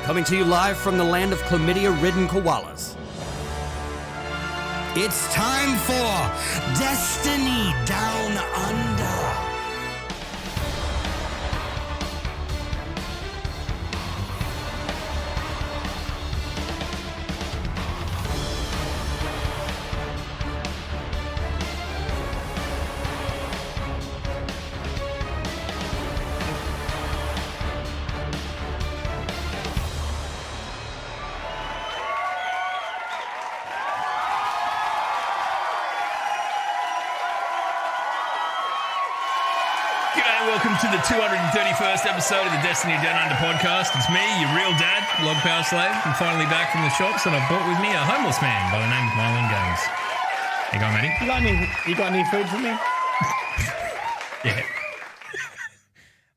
coming to you live from the land of chlamydia-ridden koalas. It's time for Destiny Down Under. Welcome to the 231st episode of the Destiny Down Under podcast. It's me, your real dad, Log Power Slave. I'm finally back from the shops and I've brought with me a homeless man by the name of Marlon Games. How you going, Matty? You got any food for me? Yeah.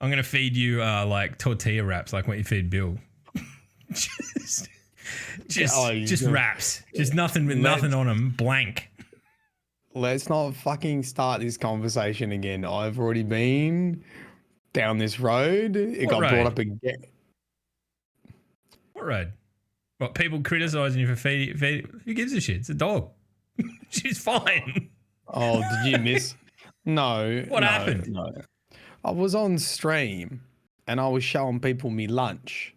I'm going to feed you like tortilla wraps, like what you feed Bill. just wraps. Just nothing with nothing on them, blank. Let's not fucking start this conversation again. I've already been down this road. It got brought up again. What road? What, people criticising you for feeding? Who gives a shit? It's a dog. She's fine. Oh, did you miss? No. What happened? No. I was on stream and I was showing people me lunch,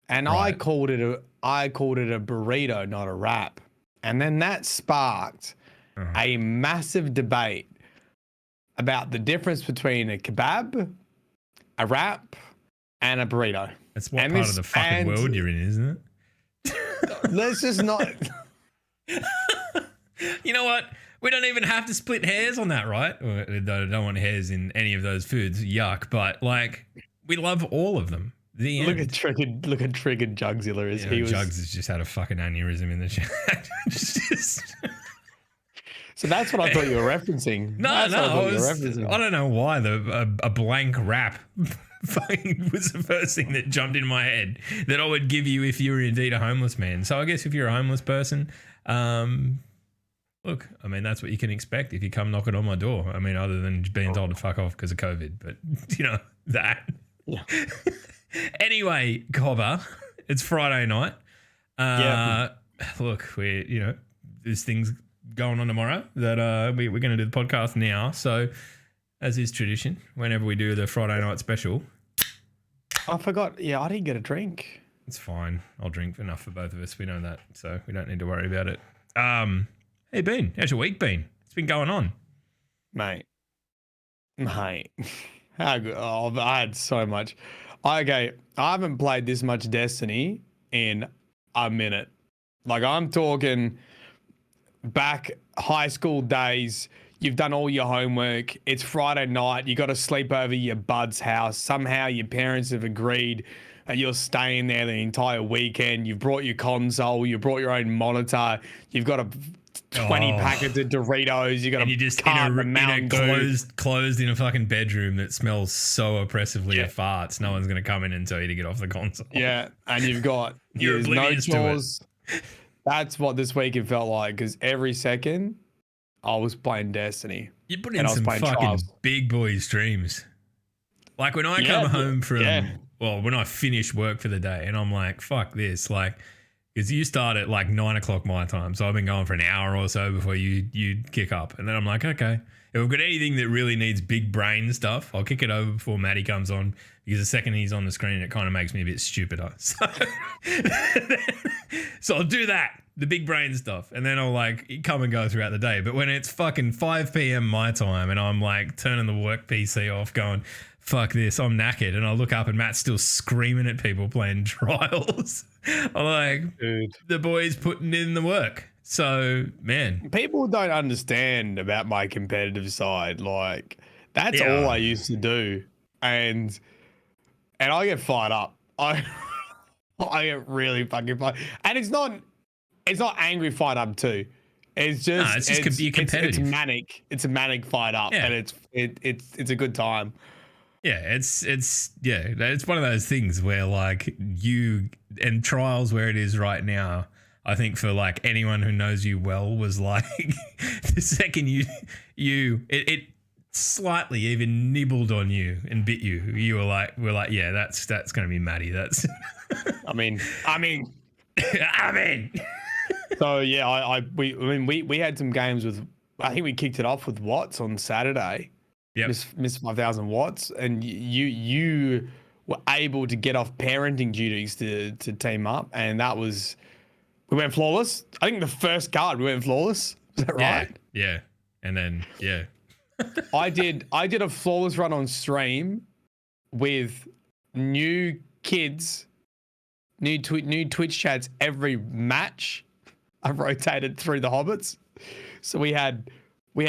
and I called it a burrito, not a wrap, and then that sparked a massive debate about the difference between a kebab, a wrap, and a burrito. That's what part of the fucking world you're in, isn't it? Let's just not. You know what? We don't even have to split hairs on that, right? I don't want hairs in any of those foods. Yuck. But like, we love all of them. Look at triggered Jugzilla as he was. Jugs has just had a fucking aneurysm in the chat. So that's what I thought you were referencing. I don't know why a blank wrap was the first thing that jumped in my head that I would give you if you were indeed a homeless man. So I guess if you're a homeless person, look, I mean, that's what you can expect if you come knocking on my door. I mean, other than being told to fuck off because of COVID, but you know, that. Yeah. Anyway, Cobber, it's Friday night. Look, there's things going on tomorrow that we're going to do the podcast now. So, as is tradition, whenever we do the Friday night special. I forgot. Yeah, I didn't get a drink. It's fine. I'll drink enough for both of us. We know that, so we don't need to worry about it. How you been? How's your week been? It's been going on. Mate. How good. Oh, I had so much. Okay, I haven't played this much Destiny in a minute. Like, I'm talking back high school days. You've done all your homework. It's Friday night. You got to sleep over your bud's house. Somehow your parents have agreed and you're staying there the entire weekend. You've brought your console. You brought your own monitor. You've got a 20 packets of Doritos. You got and you're just in a closed in a fucking bedroom that smells so oppressively of farts. No one's going to come in and tell you to get off the console. Yeah, and you've got no chores. That's what this weekend felt like, because every second I was playing Destiny. You put in some fucking big boy streams. Like when I come home when I finish work for the day and I'm like, fuck this. Like, because you start at like 9 o'clock my time. So I've been going for an hour or so before you kick up. And then I'm like, okay, if we've got anything that really needs big brain stuff, I'll kick it over before Matty comes on, because the second he's on the screen, it kind of makes me a bit stupider. So I'll do that, the big brain stuff, and then I'll like come and go throughout the day. But when it's fucking 5 p.m. my time and I'm like turning the work PC off going, fuck this, I'm knackered, and I look up and Matt's still screaming at people playing Trials. I'm like, dude, the boy's putting in the work. So, man. People don't understand about my competitive side. Like, that's all I used to do. And I get fired up. I get really fucking fired. And it's not angry fired up too. It's just be competitive. It's manic. It's a manic fired up, and it's a good time. Yeah, it's one of those things where like you and Trials where it is right now, I think for like anyone who knows you well was like the second it slightly even nibbled on you and bit you, you were like, yeah, that's going to be Maddie. That's. I mean. So yeah, we had some games with. I think we kicked it off with Watts on Saturday. Yep. Miss 5,000 watts, and you were able to get off parenting duties to team up, and we went flawless. I think the first card we went flawless. Is that right? Yeah. And then I did a flawless run on stream with new kids, new Twitch chats every match. I rotated through the hobbits, so we had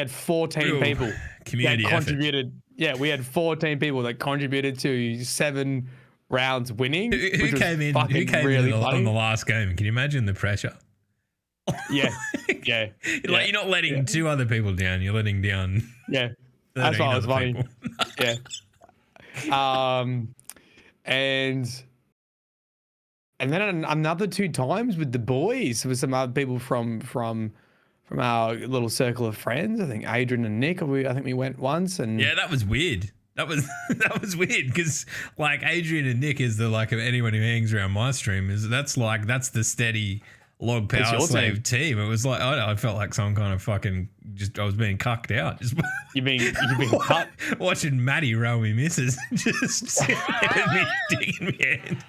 14 people community that contributed. effort. Yeah, we had 14 people that contributed to 7 rounds winning. Who came in on the last game? Can you imagine the pressure? Yeah. Like, you're not letting 2 other people down. You're letting down. Yeah, that's why it was funny. Yeah. And then another 2 times with the boys with some other people from our little circle of friends. I think Adrian and Nick. I think we went once, and yeah, that was weird. That was weird because like Adrian and Nick is the like of anyone who hangs around my stream that's the steady log power slave team. It was like I felt like some kind of fucking I was being cucked out. Just you being cut watching Maddie roll me misses, just me digging me in.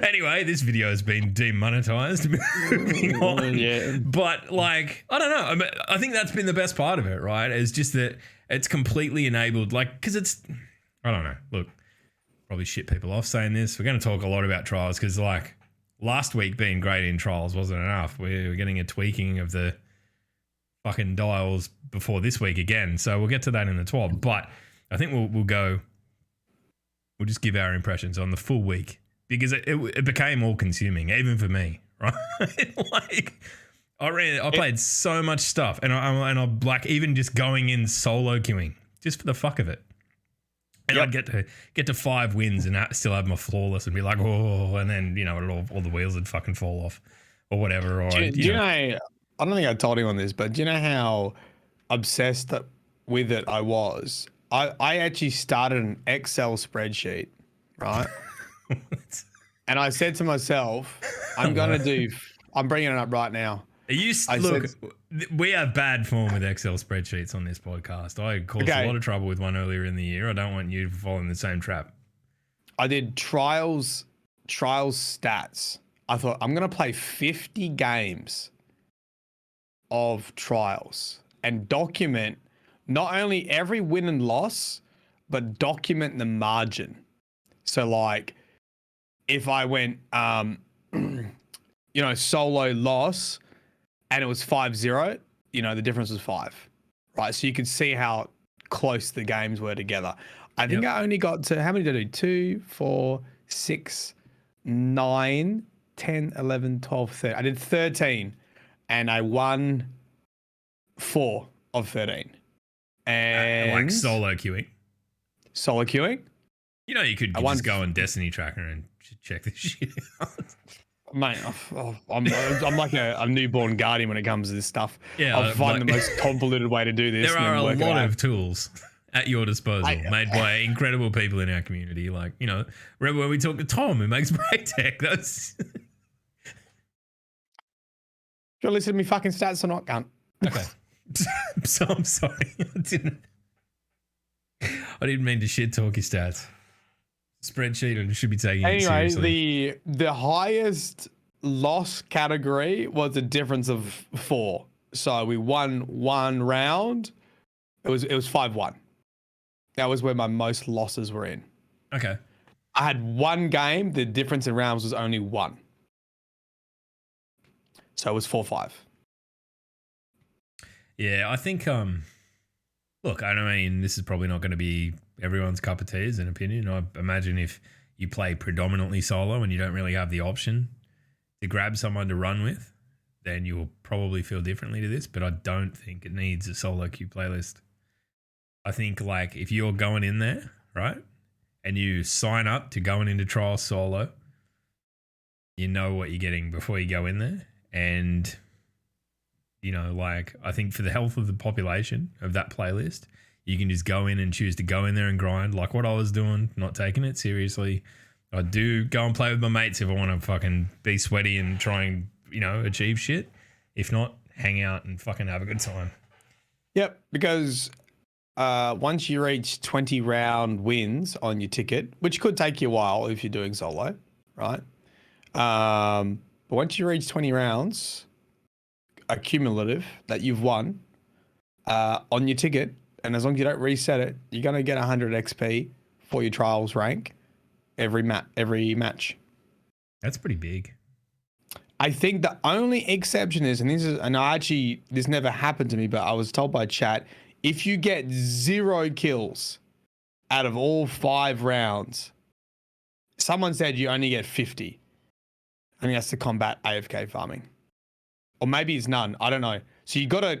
Anyway, this video has been demonetized. Moving on. Yeah. But like I don't know. I think that's been the best part of it, right? It's just that it's completely enabled, like because it's I don't know. Look, probably shit people off saying this. We're going to talk a lot about trials because like. Last week being great in trials wasn't enough. We're getting a tweaking of the fucking dials before this week again. So we'll get to that in the 12. But I think we'll just give our impressions on the full week because it became all consuming, even for me, right? Like I played so much stuff and I like even just going in solo queuing just for the fuck of it. And I'd get to 5 wins and still have my flawless and be like, oh, and then, you know, all the wheels would fucking fall off or whatever. Or do you know, I don't think I told him on this, but do you know how obsessed with it I was? I actually started an Excel spreadsheet, right? And I said to myself, I'm bringing it up right now. We have bad form with Excel spreadsheets on this podcast. I caused a lot of trouble with one earlier in the year. I don't want you to fall in the same trap. I did trials stats. I thought I'm going to play 50 games of trials and document not only every win and loss, but document the margin. So like if I went, solo loss, and it was 5-0, the difference was 5, right? So you could see how close the games were together. I think I only got to, how many did I do? 2, 4, 6, 9, 10, 11, 12, 13. I did 13 and I won 4 of 13. And like solo queuing? Solo queuing? You could just go on Destiny Tracker and check this shit out. Mate, I'm like a newborn guardian when it comes to this stuff. Yeah, I'll find the most convoluted way to do this. There are a lot of tools at your disposal made by incredible people in our community. Like, remember when we talked to Tom who makes break tech? That's... Do you listen to me fucking stats or not, cunt? Okay. So I'm sorry. I didn't mean to shit talk your stats. Spreadsheet and should be taking it seriously. The highest loss category was a difference of 4. So we won 1 round. It was 5-1. That was where my most losses were in. Okay. I had 1 game. The difference in rounds was only 1. So it was 4-5. Yeah, I think look, I mean, this is probably not going to be everyone's cup of tea as an opinion. I imagine if you play predominantly solo and you don't really have the option to grab someone to run with, then you'll probably feel differently to this, but I don't think it needs a solo queue playlist. I think like if you're going in there, right, and you sign up to going into trial solo, you know what you're getting before you go in there, and like I think for the health of the population of that playlist, you can just go in and choose to go in there and grind like what I was doing, not taking it seriously. I do go and play with my mates if I want to fucking be sweaty and try and, achieve shit. If not, hang out and fucking have a good time. Yep, because once you reach 20 round wins on your ticket, which could take you a while if you're doing solo, right? But once you reach 20 rounds, cumulative that you've won on your ticket, and as long as you don't reset it, you're going to get 100 XP for your trials rank every match. That's pretty big. I think the only exception is, this never happened to me, but I was told by chat, if you get 0 kills out of all 5 rounds, someone said you only get 50. I think that's to combat AFK farming. Or maybe it's none. I don't know. So you got to,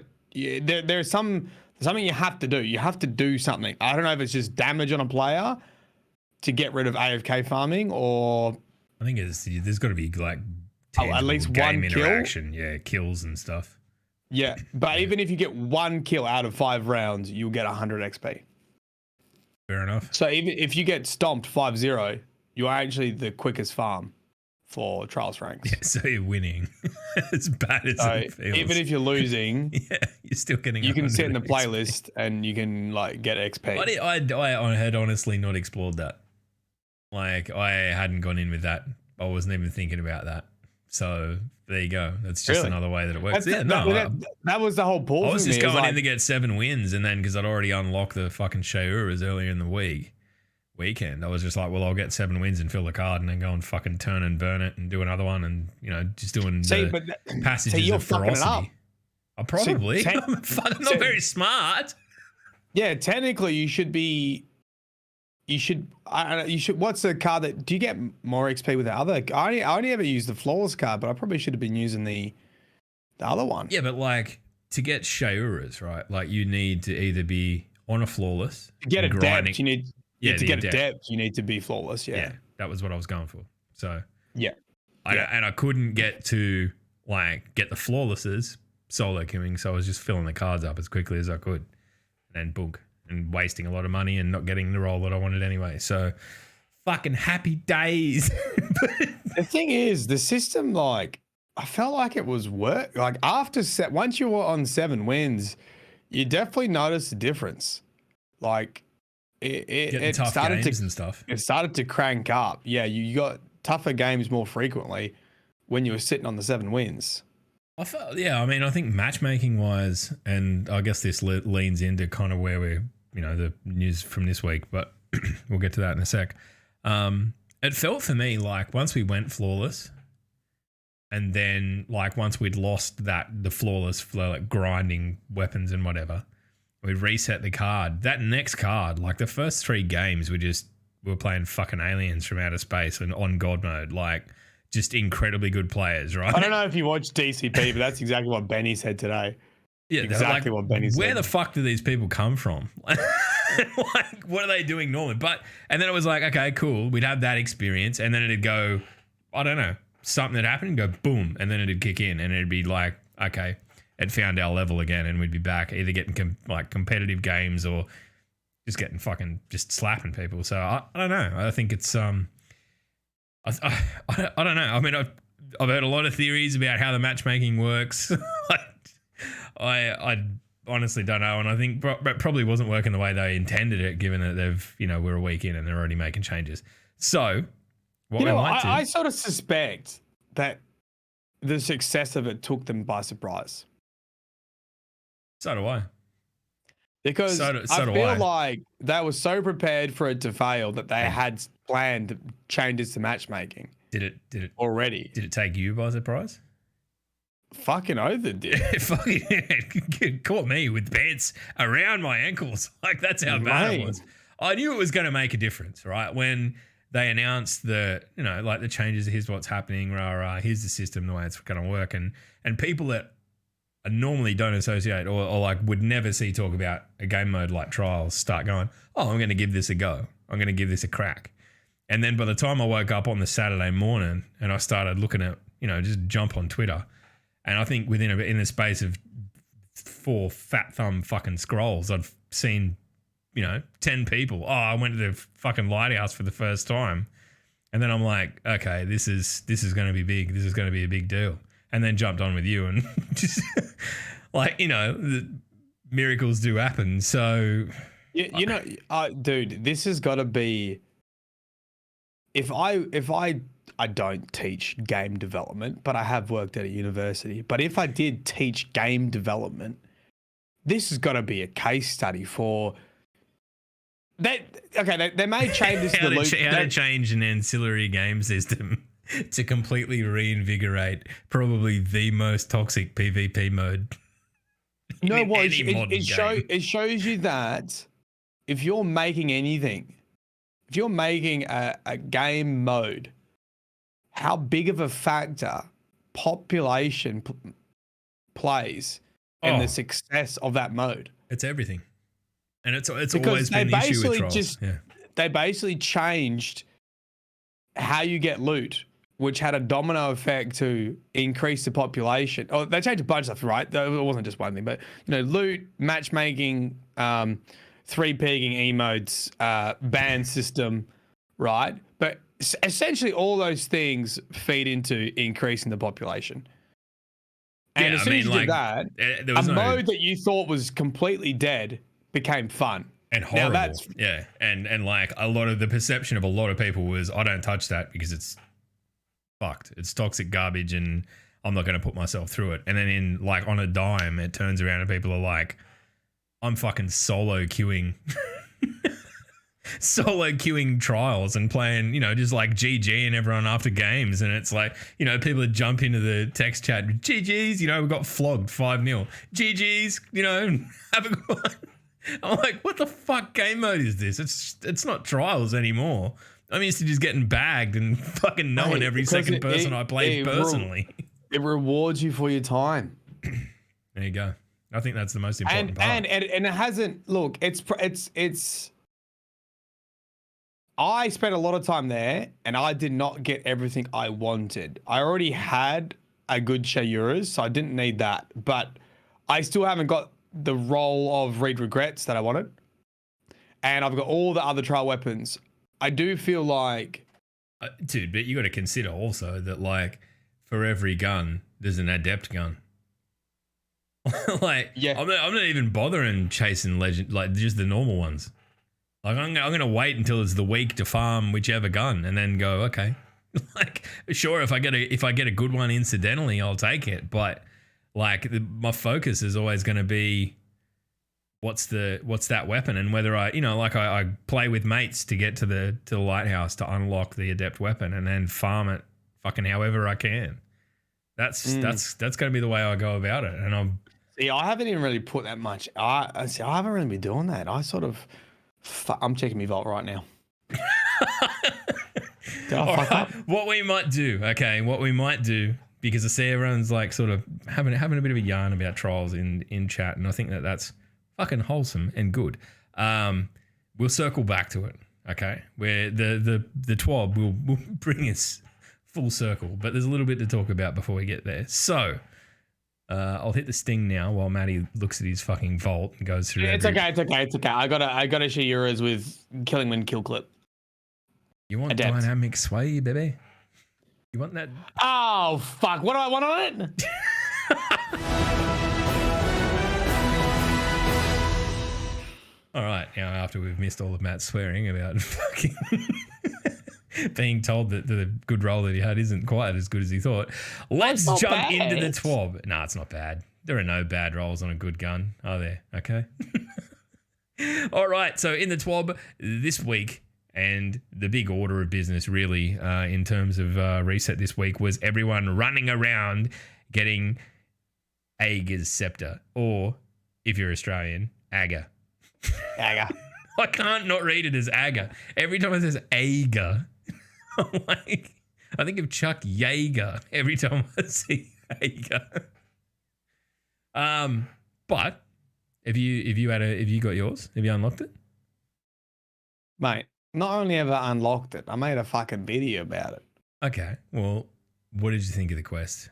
there's something you have to do. You have to do something. I don't know if it's just damage on a player to get rid of AFK farming, or I think there's got to be like at least game one interaction. kill. Yeah, kills and stuff. Yeah, but even if you get 1 kill out of 5 rounds, you'll get 100 XP. Fair enough. So even if you get stomped 5-0, you are actually the quickest farm for trials ranks. Yeah, so you're winning. As bad as it feels. Even if you're losing, yeah, you're still getting. You can sit in the playlist and you can like get XP. I had honestly not explored that. Like I hadn't gone in with that. I wasn't even thinking about that. So there you go. That's just another way that it works. That was the whole pull. I was just going in to get 7 wins, and then because I'd already unlocked the fucking Shayuras earlier in the weekend, I was just like, well, I'll get 7 wins and fill the card, and then go and fucking turn and burn it and do another one, and just doing passages of ferocity. I probably. I'm not very smart. Yeah, technically you should be. You should. What's the card that? Do you get more XP with the other? I only ever used the flawless card, but I probably should have been using the other one. Yeah, but like to get Shayuras, right? Like you need to either be on a flawless. To get a depth, you need. Yeah, to get a depth, you need to be flawless. Yeah, that was what I was going for. So yeah, I couldn't get to get the flawlesses solo queuing, so I was just filling the cards up as quickly as I could, and then book. And wasting a lot of money and not getting the role that I wanted anyway. So fucking happy days. The thing is, the system, I felt like it was work. Like once you were on 7 wins, you definitely noticed a difference. Like it tough started games and stuff. It started to crank up. Yeah, you got tougher games more frequently when you were sitting on the 7 wins. I think matchmaking wise, and I guess this leans into kind of where we're, the news from this week, but we'll get to that in a sec. It felt for me like once we went flawless, and then like once we'd lost the flawless for grinding weapons and whatever, we reset the card. That next card, like the first 3 games, we were playing fucking aliens from outer space and on God mode, just incredibly good players, right? I don't know if you watched DCP, but that's exactly what Benny said today. Yeah, exactly what Benny said. Where the fuck do these people come from? What are they doing normally? And then it was like, okay, cool. We'd have that experience, and then it'd go, I don't know, something that happened, and go boom, and then it'd kick in, and it'd be like, okay, it found our level again, and we'd be back either getting competitive games or just getting fucking just slapping people. So I don't know. I think it's I don't know. I mean, I've heard a lot of theories about how the matchmaking works. I honestly don't know, and I think probably wasn't working the way they intended it, given that we're a week in and they're already making changes. So, I sort of suspect that the success of it took them by surprise. So do I. Because I feel like they were so prepared for it to fail that they had planned changes to matchmaking. Did it already? Did it take you by surprise? Fucking oath it did. It caught me with pants around my ankles. That's how bad it was. I knew it was going to make a difference, right? When they announced the changes, here's what's happening, here's the system, the way it's going to work, and people that normally don't associate or would never see talk about a game mode like trials start going, oh, I'm going to give this a go. I'm going to give this a crack. And then by the time I woke up on the Saturday morning and I started looking at, just jump on Twitter, and I think in the space of 4 fat thumb fucking scrolls. I've seen, 10 people. Oh, I went to the fucking lighthouse for the first time. And then I'm like, okay, this is going to be big. This is going to be a big deal. And then jumped on with you and just like, the miracles do happen. So, dude, this has got to be, if I don't teach game development, but I have worked at a university. But if I did teach game development, this has got to be a case study for that. Okay, they may change this how to change an ancillary game system to completely reinvigorate probably the most toxic PvP mode. No, well, it shows you that if you're making anything, if you're making a game mode, how big of a factor population plays in the success of that mode. It's everything. And it's always been an issue with trolls. They basically changed how you get loot, which had a domino effect to increase the population. Oh, they changed a bunch of stuff, right? It wasn't just one thing, but loot, matchmaking, 3-pegging emotes, ban system, right? But essentially all those things feed into increasing the population. And as soon as you did that, a mode that you thought was completely dead became fun. And horrible. And like a lot of the perception of a lot of people was, I don't touch that because it's fucked. It's toxic garbage and I'm not going to put myself through it. And then on a dime, it turns around and people are like, I'm fucking solo queuing trials and playing, just like GG and everyone after games. And it's like, people that jump into the text chat, GG's, we got flogged 5-0. GG's, have a good one. I'm like, what the fuck game mode is this? It's not trials anymore. I'm used to just getting bagged and fucking knowing every second person I played personally. It rewards you for your time. There you go. I think that's the most important part. And it hasn't. Look, it's. I spent a lot of time there, and I did not get everything I wanted. I already had a good Shayuras, so I didn't need that. But I still haven't got the role of Read Regrets that I wanted, and I've got all the other trial weapons. I do feel like, dude, but you got to consider also that like for every gun, there's an adept gun. I'm not even bothering chasing legend, like just the normal ones. Like I'm gonna wait until it's the week to farm whichever gun, and then go okay. Like sure, if I get a good one incidentally, I'll take it. But like my focus is always going to be what's that weapon, and whether I play with mates to get to the lighthouse to unlock the adept weapon, and then farm it fucking however I can. That's going to be the way I go about it, and I haven't even really put that much. I haven't really been doing that. I'm checking my vault right now. What we might do, because I see everyone's like sort of having a bit of a yarn about trials in chat, and I think that's fucking wholesome and good. We'll circle back to it, okay? Where the TWAB will bring us full circle, but there's a little bit to talk about before we get there. So I'll hit the sting now while Matty looks at his fucking vault and goes through. It's okay. I gotta share yours with Killingman kill clip. You want dynamic sway, baby? You want that? Oh fuck! What do I want on it? All right, now after we've missed all of Matt's swearing about fucking being told that the good roll that he had isn't quite as good as he thought, let's jump into the TWAB. Nah, it's not bad. There are no bad rolls on a good gun, are there? Okay. All right, so in the TWAB this week, and the big order of business really in terms of reset this week was everyone running around getting Aegis Scepter, or if you're Australian, Ager. Ager. I can't not read it as Ager. Every time it says Ager, I'm like, I think of Chuck Yeager every time I see Ager. But have you got yours? Have you unlocked it? Mate, not only have I unlocked it, I made a fucking video about it. Okay, well, what did you think of the quest?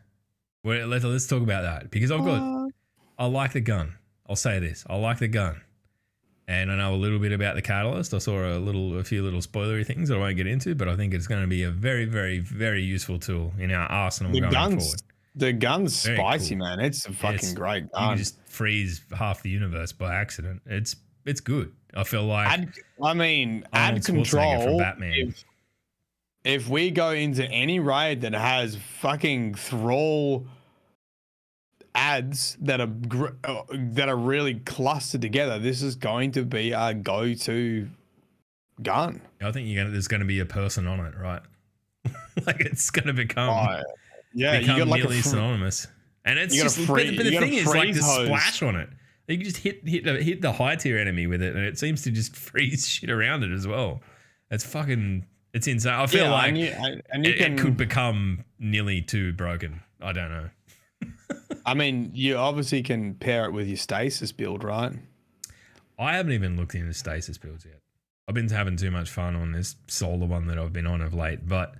Well, let's talk about that, because I've I like the gun. I'll say this. I like the gun. And I know a little bit about the catalyst. I saw a few little spoilery things that I won't get into, but I think it's going to be a very, very, very useful tool in our arsenal going forward. The gun's Very spicy, cool. man. It's a fucking great gun. You can just freeze half the universe by accident. It's good. I feel like add control from Batman. If we go into any raid that has fucking thrall ads that are really clustered together, this is going to be our go-to gun. I think there's going to be a person on it, right? Like it's going to become you got like nearly synonymous. And it's just but the thing is like the splash on it. You can just hit the high tier enemy with it, and it seems to just freeze shit around it as well. It's insane. I feel like it could become nearly too broken. I don't know. I mean, you obviously can pair it with your stasis build, right? I haven't even looked into stasis builds yet. I've been having too much fun on this solar one that I've been on of late. But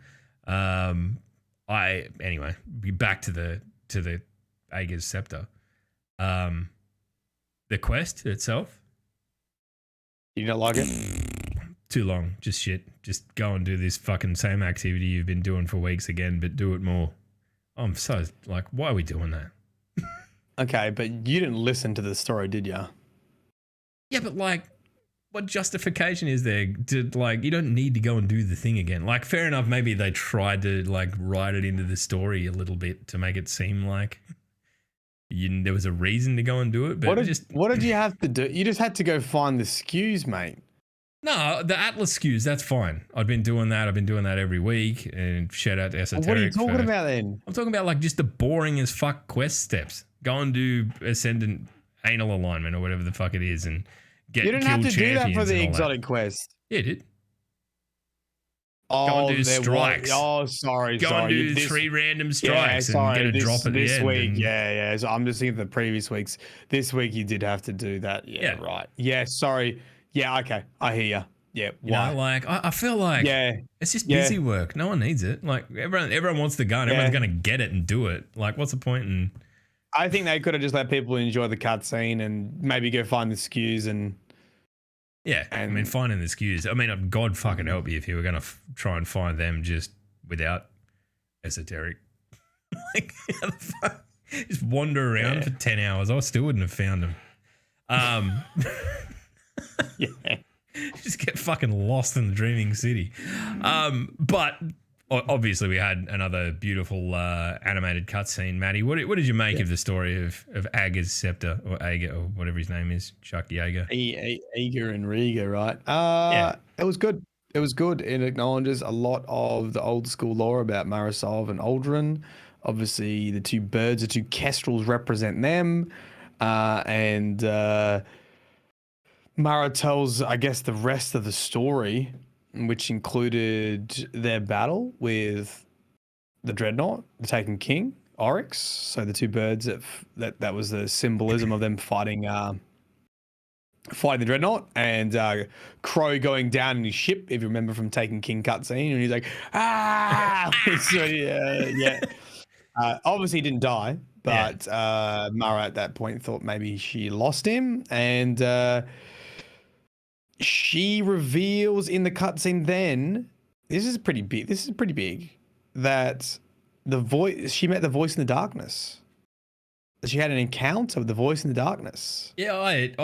anyway, back to the Aegis Scepter. The quest itself. You don't like it? Too long. Just shit. Just go and do this fucking same activity you've been doing for weeks again, but do it more. I'm so like, why are we doing that? Okay, but you didn't listen to the story, did you? Yeah, but like, what justification is there to like, you don't need to go and do the thing again. Like, fair enough, maybe they tried to like write it into the story a little bit to make it seem like there was a reason to go and do it. But what did you have to do? You just had to go find the SKUs, mate. No, the Atlas SKUs, that's fine. I've been doing that every week. And shout out to Esoteric. What are you talking about then? I'm talking about like just the boring as fuck quest steps. Go and do Ascendant Anal Alignment or whatever the fuck it is and get You didn't have to do that for the exotic quest. Yeah, it did. Oh, go and do strikes. Sorry. Go and do 3 random strikes and get a drop at the end. This week, yeah. So I'm just thinking of the previous weeks. This week you did have to do that. Yeah, right. Yeah, sorry. Yeah, okay. I hear you. Yeah. You know, like I feel like it's just busy work. No one needs it. Like everyone wants the gun. Everyone's going to get it and do it. Like what's the point in... I think they could have just let people enjoy the cutscene and maybe go find the SKUs and... Yeah, I mean, finding the SKUs. I mean, God fucking help you if you were going to try and find them just without Esoteric. Like, how the fuck? Just wander around for 10 hours. I still wouldn't have found them. Just get fucking lost in the dreaming city. But obviously we had another beautiful animated cutscene. Maddie, what did you make of the story of Ager's Scepter or Ager or whatever his name is? Chuck Yeager. Ager and Rieger, right? It was good. It was good. It acknowledges a lot of the old school lore about Marisov and Aldrin. Obviously, the 2 birds, the 2 kestrels represent them. And Mara tells, I guess, the rest of the story, which included their battle with the Dreadnought, the Taken King, Oryx. So the 2 birds that was the symbolism of them fighting the Dreadnought, and Crow going down in his ship, if you remember from Taken King cutscene, and he's like, ah! So obviously he didn't die, but Mara at that point thought maybe she lost him, and she reveals in the cutscene then, this is pretty big, that she met the voice in the darkness. She had an encounter with the voice in the darkness. Yeah, I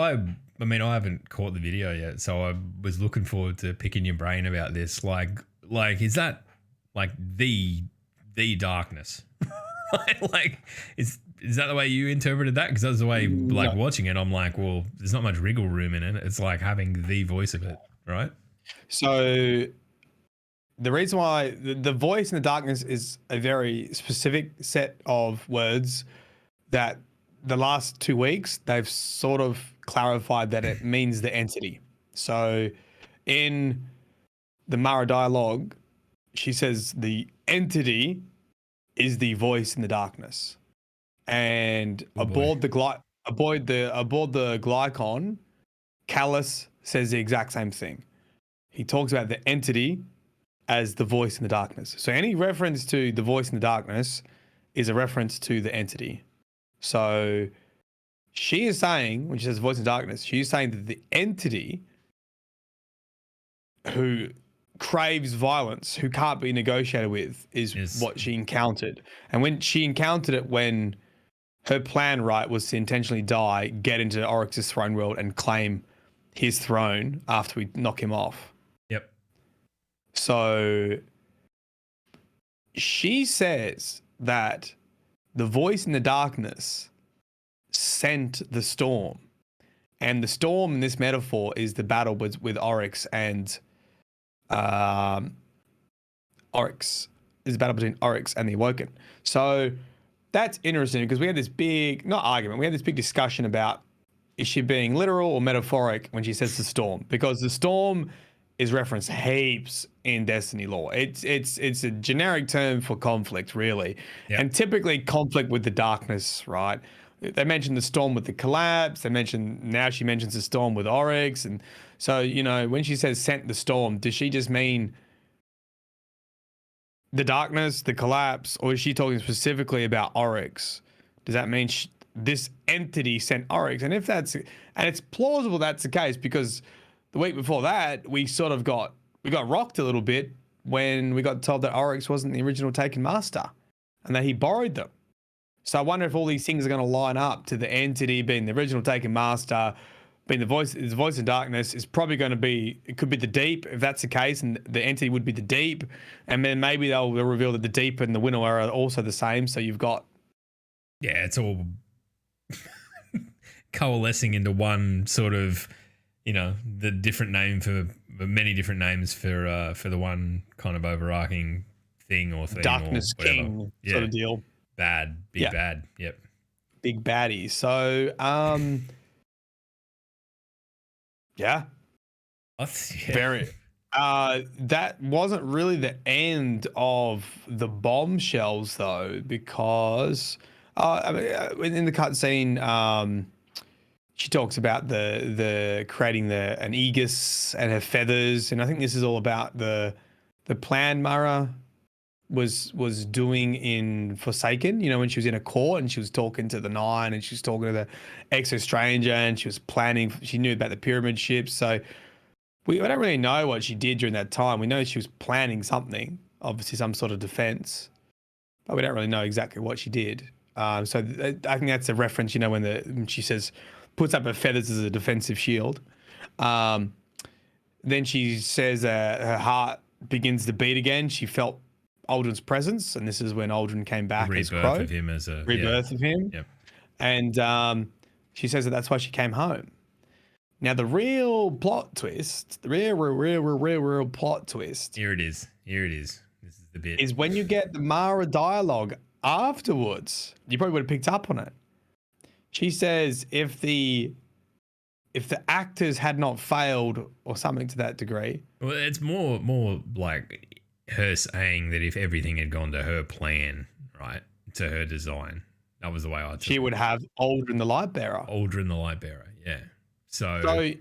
mean, I haven't caught the video yet, so I was looking forward to picking your brain about this. Like, is that like the darkness? Like, is that the way you interpreted that? Because that's the way, like, watching it, I'm like, well, there's not much wriggle room in it. It's like having the voice of it, right? So the reason why the voice in the darkness is a very specific set of words that the last 2 weeks they've sort of clarified that it means the entity. So in the Mara dialogue, she says the entity is the voice in the darkness, and aboard the Glycon, Callus says the exact same thing. He talks about the entity as the voice in the darkness. So any reference to the voice in the darkness is a reference to the entity. So She is saying, when she says voice in darkness, she's saying that the entity who craves violence, who can't be negotiated with, is what she encountered. And when she encountered it, when her plan, right, was to intentionally die, get into Oryx's throne world and claim his throne after we knock him off. Yep. So she says that the voice in the darkness sent the storm. And the storm in this metaphor is the battle with Oryx and Oryx. Is a battle between Oryx and the Awoken. So that's interesting because we had this big, not argument, we had this big discussion about is she being literal or metaphoric when she says the storm? Because the storm is referenced heaps in Destiny lore. It's a generic term for conflict, really. Yep. And typically conflict with the darkness, right? They mentioned the storm with the collapse. Now she mentions the storm with Oryx. And so, you know, when she says sent the storm, does she just mean the darkness, the collapse, or is she talking specifically about Oryx? Does that mean this entity sent Oryx? And if that's, and it's plausible that's the case, because the week before that, we got rocked a little bit when we got told that Oryx wasn't the original Taken Master and that he borrowed them. So I wonder if all these things are going to line up to the entity being the original Taken Master, being the voice in darkness is probably going to be, it could be the deep if that's the case, and the entity would be the deep. And then maybe they'll reveal that the deep and the winnow are also the same. So you've got. Yeah, it's all coalescing into one sort of, you know, the different name for many different names for the one kind of overarching thing or thing. Darkness or King sort of deal. Bad. Yep. Big baddie. So, yeah. Very. That wasn't really the end of the bombshells though, because in the cutscene, she talks about the creating an Aegis and her feathers, and I think this is all about the plan Mara was doing in Forsaken. You know, when she was in a court and she was talking to the Nine and she was talking to the Exo Stranger and she was planning. She knew about the pyramid ships, so we don't really know what she did during that time. We know she was planning something, obviously some sort of defense, but we don't really know exactly what she did. So I think that's a reference. You know, when she says puts up her feathers as a defensive shield. Then she says her heart begins to beat again. She felt Aldrin's presence, and this is when Aldrin came back as Crow. Rebirth of him as a rebirth of him. Yep. And she says that's why she came home. Now the real plot twist, the real plot twist. Here it is. This is the bit. Is when you get the Mara dialogue afterwards. You probably would have picked up on it. She says if the actors had not failed or something to that degree. Well, it's more like her saying that if everything had gone to her plan, right, to her design, that was the way I took it. She would have Aldrin the Lightbearer. Aldrin the Lightbearer, yeah. So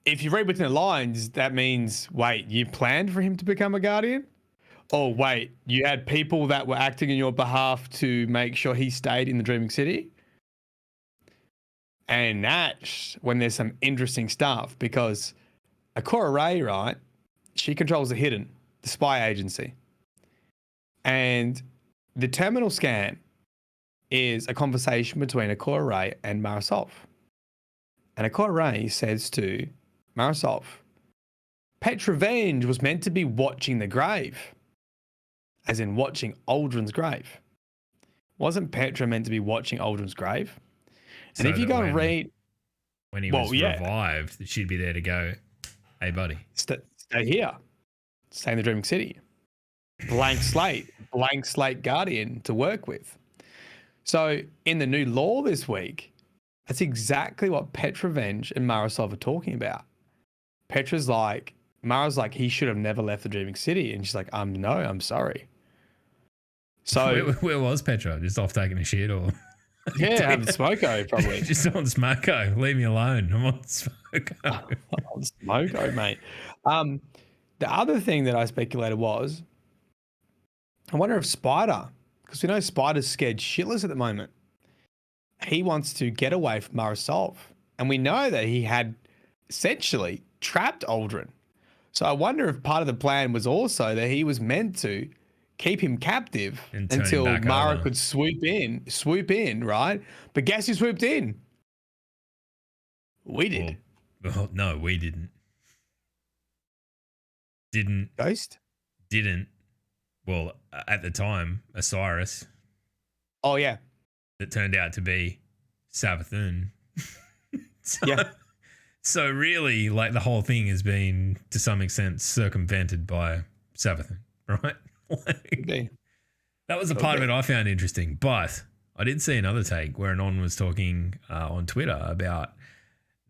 if you read between the lines, that means, wait, you planned for him to become a Guardian? Or wait, you had people that were acting in your behalf to make sure he stayed in the Dreaming City? And that's when there's some interesting stuff, because Akora Ray, right, she controls the Hidden, the spy agency. And the terminal scan is a conversation between Akora Ray and Marasov. And Akora Ray says to Marasov, Petrovenge was meant to be watching the grave, as in watching Aldrin's grave. Wasn't Petra meant to be watching Aldrin's grave? And if you go and read... When he was revived, she'd be there to go, hey, buddy. Stay here. Stay in the Dreaming City. Blank slate Guardian to work with. So in the new lore this week, that's exactly what Petrovenge and Marasov are talking about. Petra's like, Mara's like, he should have never left the Dreaming City. And she's like, no, I'm sorry. So where was Petra? Just off taking a shit or... Yeah, having smoko probably. Just on smoko. Leave me alone. I'm on smoko. On smoko, mate. The other thing that I speculated was, I wonder if Spider, because we know Spider's scared shitless at the moment. he wants to get away from Marasov. And we know that he had essentially trapped Aldrin. So I wonder if part of the plan was also that he was meant to keep him captive until Mara could swoop in, right? But guess who swooped in? We did. Well, no, we didn't. Ghost? Didn't. Well, at the time, Osiris. Oh, yeah. That turned out to be Savathun. So really, like, the whole thing has been, to some extent, circumvented by Savathun, right? That was the part of it I found interesting. But I did see another take where Anon was talking on Twitter about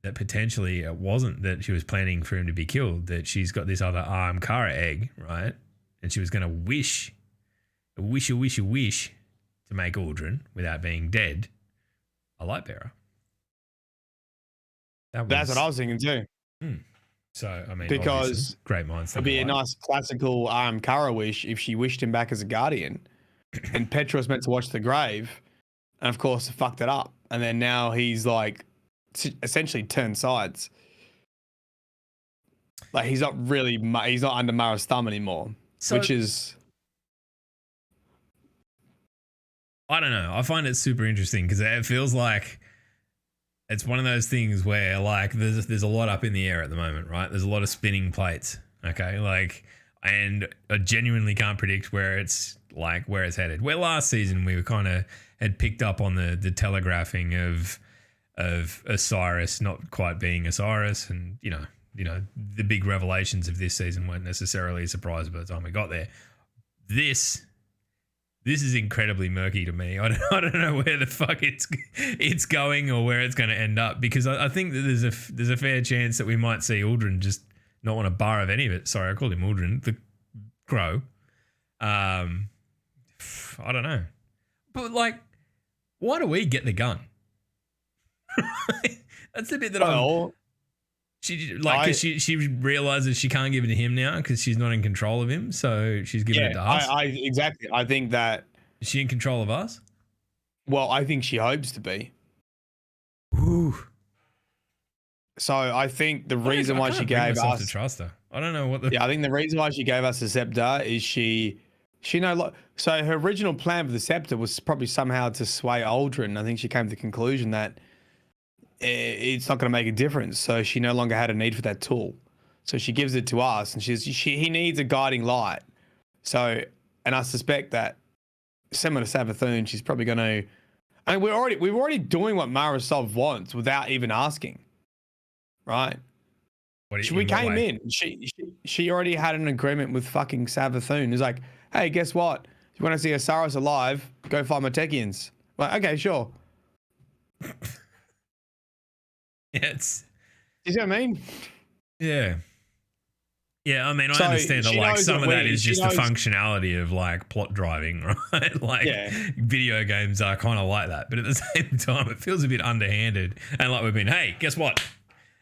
that potentially it wasn't that she was planning for him to be killed, that she's got this other Kara egg, right? And she was going to wish to make Aldrin, without being dead, a light bearer. That's what I was thinking too. So, I mean, because great minds. It'd be a nice classical Kara wish if she wished him back as a guardian. And Petra was meant to watch the grave. And of course, fucked it up. And then now he's like essentially turned sides. Like he's not under Mara's thumb anymore, which is. I don't know. I find it super interesting because it feels like it's one of those things where like there's a lot up in the air at the moment, right? There's a lot of spinning plates. Okay. Like, and I genuinely can't predict where it's headed. Where last season we were kind of had picked up on the telegraphing of Osiris not quite being Osiris, and you know the big revelations of this season weren't necessarily a surprise by the time we got there. This is incredibly murky to me. I don't know where the fuck it's going or where it's going to end up, because I think that there's a fair chance that we might see Aldrin just not want a bar of any of it. Sorry, I called him Aldrin, the crow. I don't know. But like, why do we get the gun? That's the bit that she realizes she can't give it to him now because she's not in control of him, so she's giving it to us. Exactly. I think that. Is she in control of us? Well, I think she hopes to be. Ooh. So I think the reason why she gave us to trust her. I don't know what the. Yeah, I think the reason why she gave us the scepter is she so her original plan for the scepter was probably somehow to sway Aldrin. I think she came to the conclusion that it's not going to make a difference. So she no longer had a need for that tool. So she gives it to us, and he needs a guiding light. So, and I suspect that similar to Savathun, she's probably going to. I mean, we're already doing what Marasov wants without even asking, right? We came in. She already had an agreement with fucking Savathun. It's like, hey, guess what? If you want to see Osiris alive, go find my Techians. Like, okay, sure. Yeah, you see what I mean? Yeah. Yeah, I mean, I understand that like some of that is just the functionality of like plot driving, right? Like video games are kind of like that. But at the same time, it feels a bit underhanded. And like we've been, hey, guess what?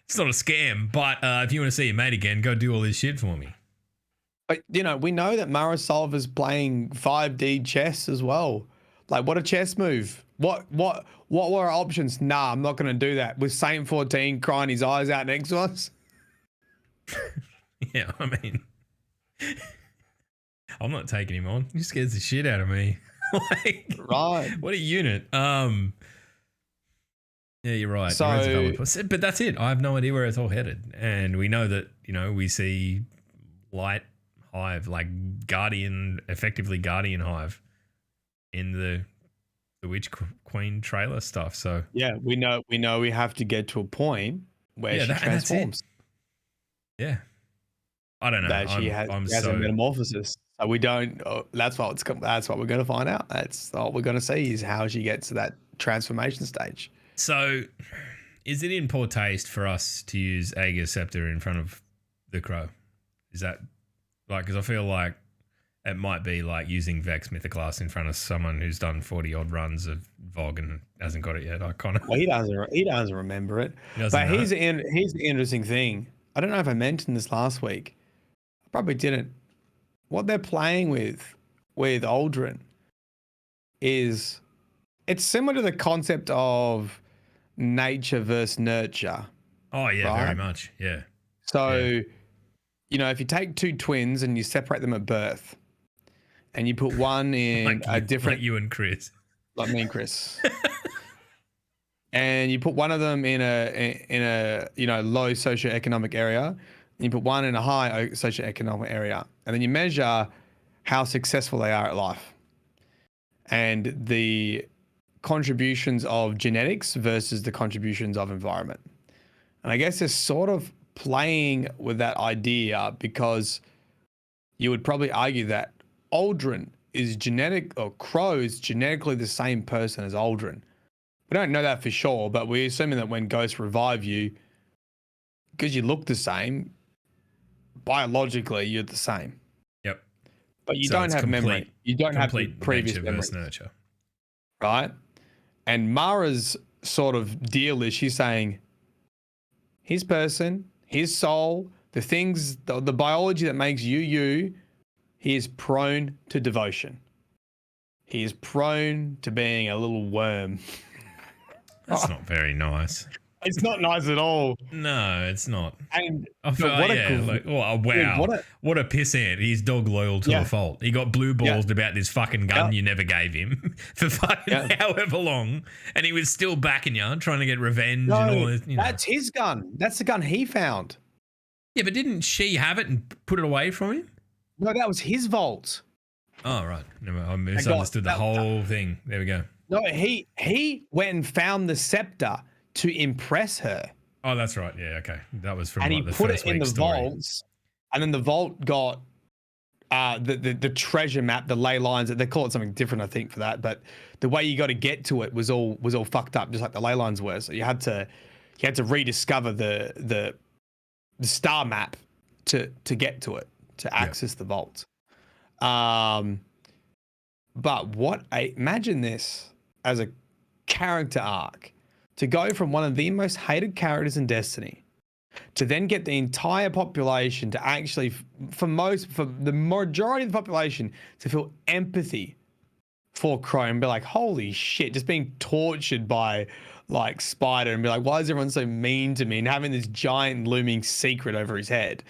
It's not a scam, but if you want to see your mate again, go do all this shit for me. But, we know that Marasov is playing 5D chess as well. Like, what a chess move. What were our options? Nah, I'm not going to do that. With Saint 14 crying his eyes out next to us. Yeah, I mean, I'm not taking him on. He scares the shit out of me. Like, right. What a unit. Yeah, you're right. But that's it. I have no idea where it's all headed. And we know that, we see Light Hive, like effectively Guardian Hive in the Witch Queen trailer stuff. So yeah, we know we have to get to a point where she transforms. Yeah. I don't know. That she has a metamorphosis. So we don't. That's what we're going to find out. That's what we're going to see is how she gets to that transformation stage. So, is it in poor taste for us to use Aegis Scepter in front of the Crow? Is that like, because I feel like it might be like using Vex Mythoclast in front of someone who's done 40 odd runs of VOG and hasn't got it yet. I kind of. Well, he doesn't remember it. But here's the interesting thing. I don't know if I mentioned this last week. I probably didn't. What they're playing with Aldrin is it's similar to the concept of nature versus nurture. Oh yeah, right? very much. Yeah. So, if you take two twins and you separate them at birth, and you put one in a different, like you and Chris, like me and Chris, and you put one of them in a low socioeconomic area, and you put one in a high socioeconomic area, and then you measure how successful they are at life, and the contributions of genetics versus the contributions of environment. And I guess it's sort of playing with that idea, because you would probably argue that Aldrin is Crow's genetically the same person as Aldrin. We don't know that for sure, but we're assuming that when ghosts revive you, because you look the same, biologically you're the same. Yep. But you don't have memory. You don't have the previous memories. Nurture. Right? And Mara's sort of deal is she's saying his person, his soul, the things, the biology that makes you, he is prone to devotion. He is prone to being a little worm. That's not very nice. It's not nice at all. No, it's not. And wow, what a pissant. He's dog loyal to a fault. He got blue balls about this fucking gun you never gave him for fucking however long, and he was still backing you, trying to get revenge and all this. That's his gun. That's the gun he found. Yeah, but didn't she have it and put it away from him? No, that was his vault. Oh, right. I misunderstood the whole thing. There we go. No, he went and found the scepter to impress her. Oh, that's right. Yeah, okay. That was from and like he the put first it in the story. vaults, and then the vault got the treasure map, the ley lines. They call it something different, I think, for that. But the way you got to get to it was all fucked up, just like the ley lines were. So you had to rediscover the star map to get to it, to access the vault. But imagine this as a character arc, to go from one of the most hated characters in Destiny to then get the entire population to actually, for the majority of the population, to feel empathy for Crow and be like, holy shit, just being tortured by like Spider, and be like, why is everyone so mean to me, and having this giant looming secret over his head.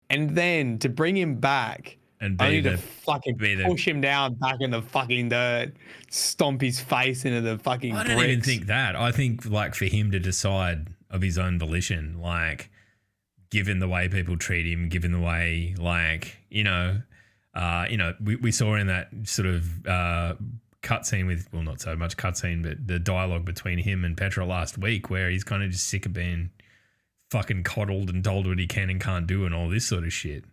And then to bring him back and only to fucking push him down back in the fucking dirt, stomp his face into the fucking bricks. I don't even think that. I think like for him to decide of his own volition, like given the way people treat him, given the way like, we saw in that sort of cutscene with, well, not so much cutscene, but the dialogue between him and Petra last week, where he's kind of just sick of being fucking coddled and told what he can and can't do and all this sort of shit.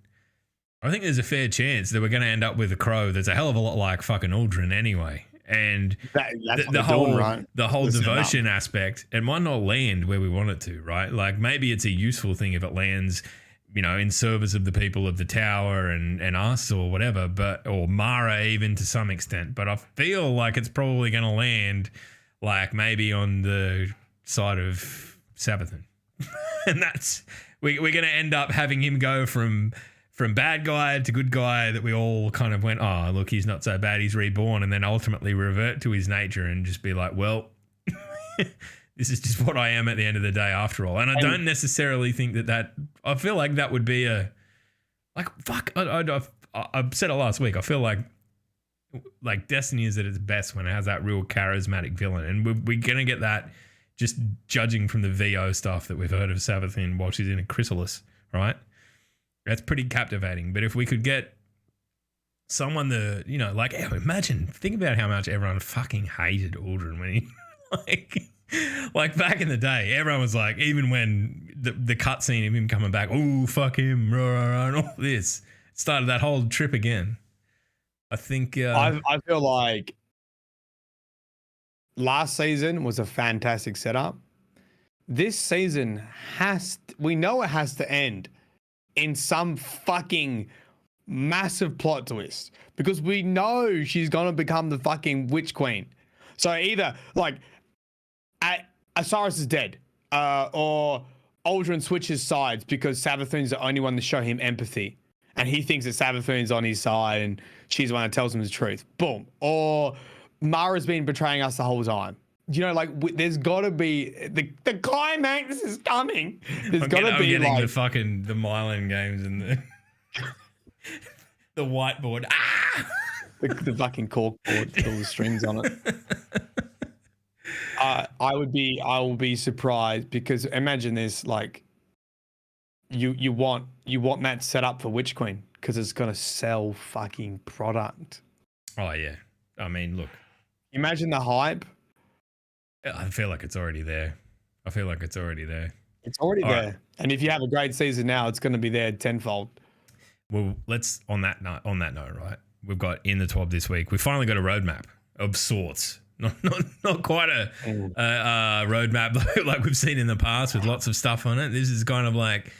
I think there's a fair chance that we're going to end up with a Crow that's a hell of a lot like fucking Aldrin anyway. And the whole devotion aspect, it might not land where we want it to, right? Like maybe it's a useful thing if it lands, in service of the people of the tower and us or whatever, or Mara even to some extent. But I feel like it's probably going to land like maybe on the side of Sabathan. And we're going to end up having him go from bad guy to good guy, that we all kind of went, oh, look, he's not so bad, he's reborn, and then ultimately revert to his nature and just be like, well, this is just what I am at the end of the day after all. And I don't necessarily think that I feel like that would be I've said it last week, I feel like Destiny is at its best when it has that real charismatic villain, and we're going to get that just judging from the VO stuff that we've heard of Sabathin while she's in a chrysalis, right? That's pretty captivating. But if we could get someone think about how much everyone fucking hated Aldrin when he, like back in the day, everyone was like, even when the cutscene of him coming back, oh, fuck him, rah, rah, rah, and all this, started that whole trip again. I think... I feel like last season was a fantastic setup. This season we know it has to end in some fucking massive plot twist, because we know she's gonna become the fucking witch queen. So either like Osiris is dead, or Aldrin switches sides because Sabathun's the only one to show him empathy, and he thinks that Sabathun's on his side and she's the one that tells him the truth. Boom. Or Mara's been betraying us the whole time. You know, like there's got to be the climax is coming. There's got to be like the Mylan games and the whiteboard. The fucking corkboard with all the strings on it. I will be surprised because imagine this, like you want that set up for Witch Queen because it's gonna sell fucking product. Oh yeah, I mean, look, imagine the hype. I feel like it's already there. It's already there. Right. And if you have a great season now, it's going to be there tenfold. Well, let's on that note, right? We've got in the top this week. We finally got a roadmap of sorts. Not quite a roadmap like we've seen in the past with lots of stuff on it. This is kind of like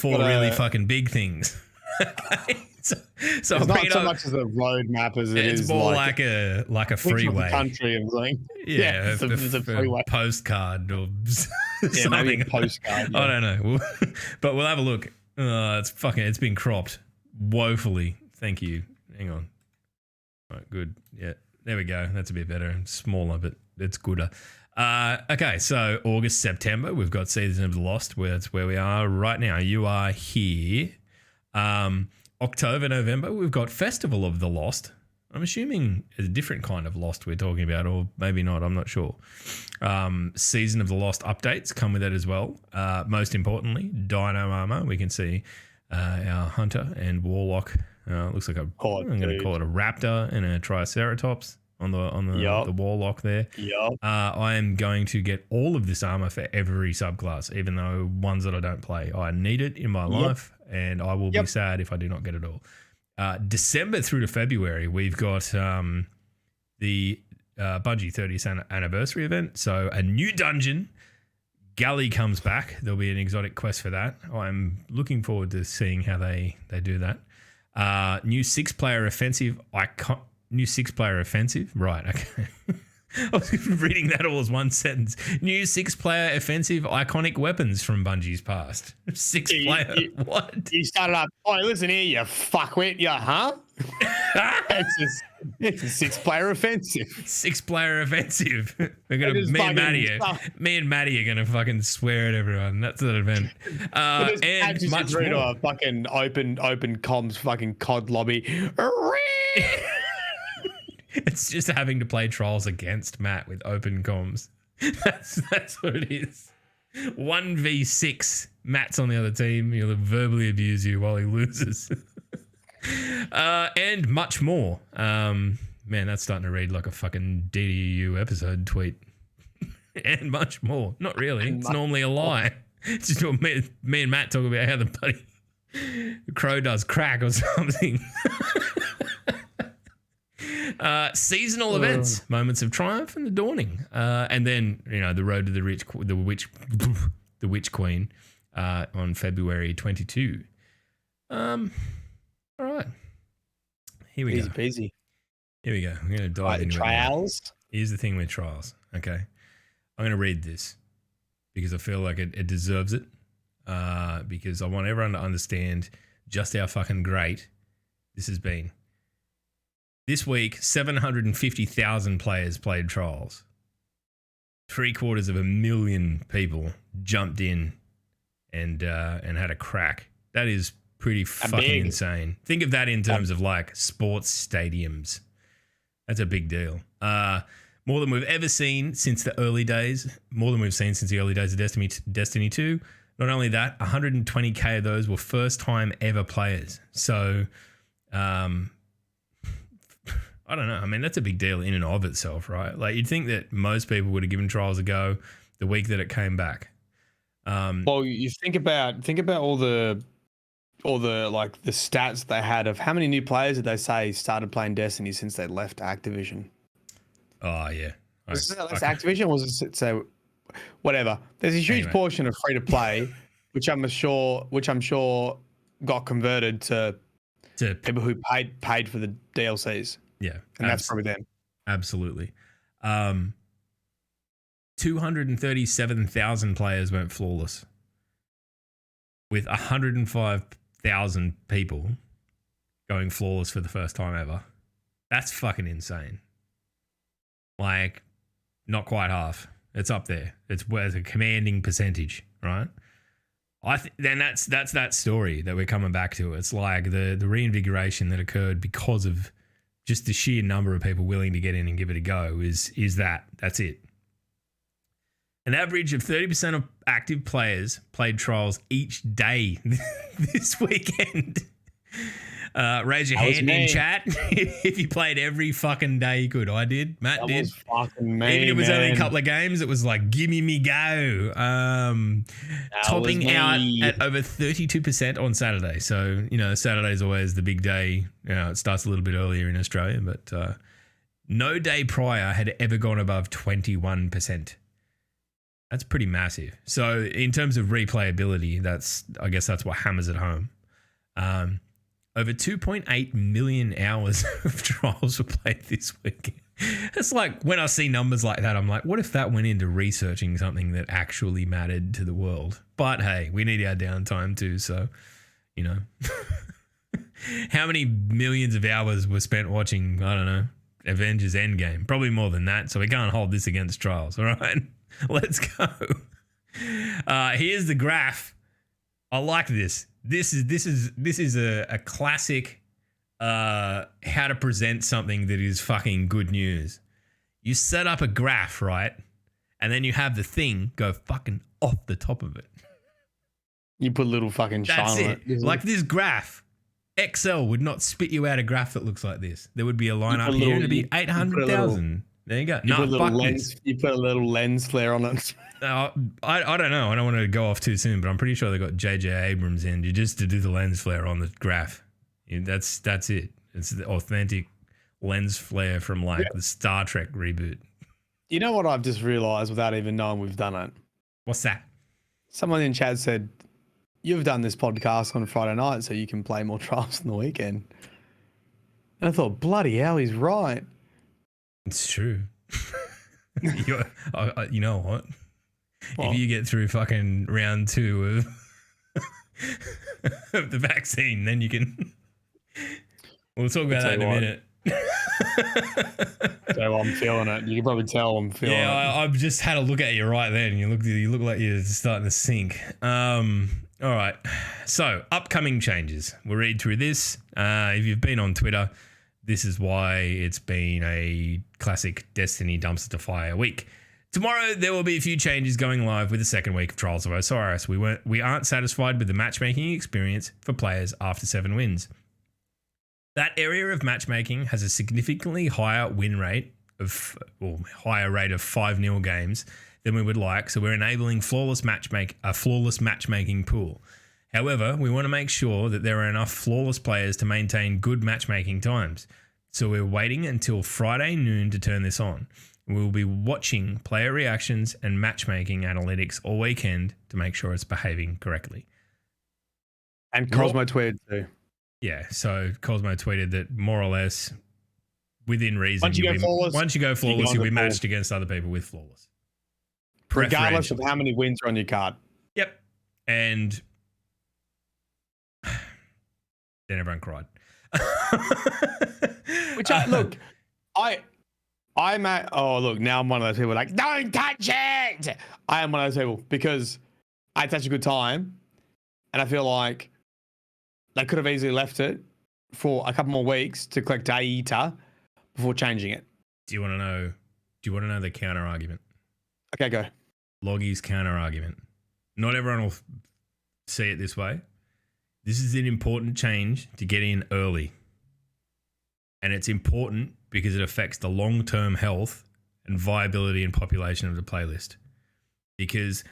four really fucking big things. Okay. So it's not so much as a roadmap as it's more like a freeway. Country and like it's a freeway. Postcard or something. Maybe a postcard. Yeah. I don't know, but we'll have a look. It's been cropped woefully. Thank you. Hang on. All right, good. Yeah, there we go. That's a bit better. Smaller, but it's gooder. Okay, so August, September, we've got Season of the Lost. That's where we are right now. You are here. October, November, we've got Festival of the Lost. I'm assuming it's a different kind of Lost we're talking about, or maybe not. I'm not sure. Season of the Lost updates come with that as well. Most importantly, Dino Armor. We can see our Hunter and Warlock. Looks like I'm going to call it a Raptor and a Triceratops on the Warlock there. Yep. I am going to get all of this armor for every subclass, even though ones that I don't play. I need it in my life. And I will be sad if I do not get it all. December through to February, we've got the Bungie 30th anniversary event. So a new dungeon, Galley comes back. There'll be an exotic quest for that. I'm looking forward to seeing how they do that. New 6-player offensive New 6-player offensive. Right, okay. I was reading that all as one sentence. New 6-player offensive iconic weapons from Bungie's past. 6-player. What? You started up. Oh, listen here, you fuckwit. Yeah, huh? It's a 6-player offensive. 6-player offensive. We're gonna me and Maddie are gonna fucking swear at everyone. That's the event. And much more. To a fucking open comms fucking COD lobby. It's just having to play Trials against Matt with open comms. That's what it is. 1v6. Matt's on the other team. He'll verbally abuse you while he loses. And much more. Man, that's starting to read like a fucking DDU episode tweet. And much more. Not really. It's normally a lie. It's just what me and Matt talk about how the bloody crow does crack or something. Seasonal events, moments of triumph and the dawning, and then the road to the witch queen on February 22. All right, here we go. Easy. Here we go. I'm going to dive into trials. Here's the thing with trials. Okay, I'm going to read this because I feel like it deserves it. Because I want everyone to understand just how fucking great this has been. This week, 750,000 players played Trials. 750,000 people jumped in and had a crack. That is pretty fucking insane. Think of that in terms of like sports stadiums. That's a big deal. More than we've ever seen since the early days. More than we've seen since the early days of Destiny 2. Not only that, 120k of those were first time ever players. So, I don't know. I mean, that's a big deal in and of itself, right? Like you'd think that most people would have given Trials a go the week that it came back. Well, you think about all the like the stats they had of how many new players did they say started playing Destiny since they left Activision? Oh yeah, Was it Activision? Was it so? Whatever. There's a huge portion of free to play, which I'm sure got converted to people who paid for the DLCs. Yeah. And that's probably them. Absolutely. 237,000 players went flawless with 105,000 people going flawless for the first time ever. That's fucking insane. Like, not quite half. It's up there. It's worth a commanding percentage, right? Then that's that story that we're coming back to. It's like the reinvigoration that occurred because of just the sheer number of people willing to get in and give it a go is that's it. An average of 30% of active players played trials each day this weekend. Raise your hand in chat if you played every fucking day you could. I did. Matt That did. was fucking me, even if it was only a man. couple of games, it was like, gimme me go. Topping out at over 32% on Saturday. So, Saturday's always the big day. It starts a little bit earlier in Australia, but no day prior had ever gone above 21%. That's pretty massive. So in terms of replayability, I guess that's what hammers it home. Over 2.8 million hours of trials were played this week. It's like when I see numbers like that, I'm like, what if that went into researching something that actually mattered to the world? But hey, we need our downtime too. So, how many millions of hours were spent watching, I don't know, Avengers Endgame? Probably more than that. So we can't hold this against trials. All right, let's go. Here's the graph. I like this. This is a classic how to present something that is fucking good news. You set up a graph, right? And then you have the thing go fucking off the top of it. You put a little fucking shine on it. Like this graph. Excel would not spit you out a graph that looks like this. There would be a line up here and it'd be 800,000. There you go. You put a little lens flare on it. I don't know. I don't want to go off too soon, but I'm pretty sure they got J.J. Abrams in just to do the lens flare on the graph. That's it. It's the authentic lens flare from the Star Trek reboot. You know what I've just realized without even knowing we've done it? What's that? Someone in chat said, you've done this podcast on Friday night so you can play more trials on the weekend. And I thought, bloody hell, he's right. It's true. You know what? If you get through fucking round 2 of the vaccine, then you can. We'll talk about that in a minute. So I'm feeling it. You can probably tell I'm feeling it. Yeah, I've just had a look at you right then. You look like you're starting to sink. All right. So upcoming changes. We'll read through this. If you've been on Twitter, this is why it's been a classic Destiny dumpster fire week. Tomorrow, there will be a few changes going live with the second week of Trials of Osiris. We aren't satisfied with the matchmaking experience for players after 7 wins. That area of matchmaking has a significantly higher win rate higher rate of 5-0 games than we would like, so we're enabling a flawless matchmaking pool. However, we want to make sure that there are enough flawless players to maintain good matchmaking times. So we're waiting until Friday noon to turn this on. We'll be watching player reactions and matchmaking analytics all weekend to make sure it's behaving correctly. And Cosmo tweeted too. Yeah, so Cosmo tweeted that more or less within reason. Once you go flawless, you'll be matched against other people with flawless. Regardless of how many wins are on your card. Yep. And then everyone cried. Which now I'm one of those people like, don't touch it. I am one of those people because I had such a good time and I feel like they could have easily left it for a couple more weeks to collect data before changing it. Do you want to know the counter argument? Okay, go. Loggy's counter argument. Not everyone will see it this way. This is an important change to get in early. And it's important because it affects the long-term health and viability and population of the playlist. Because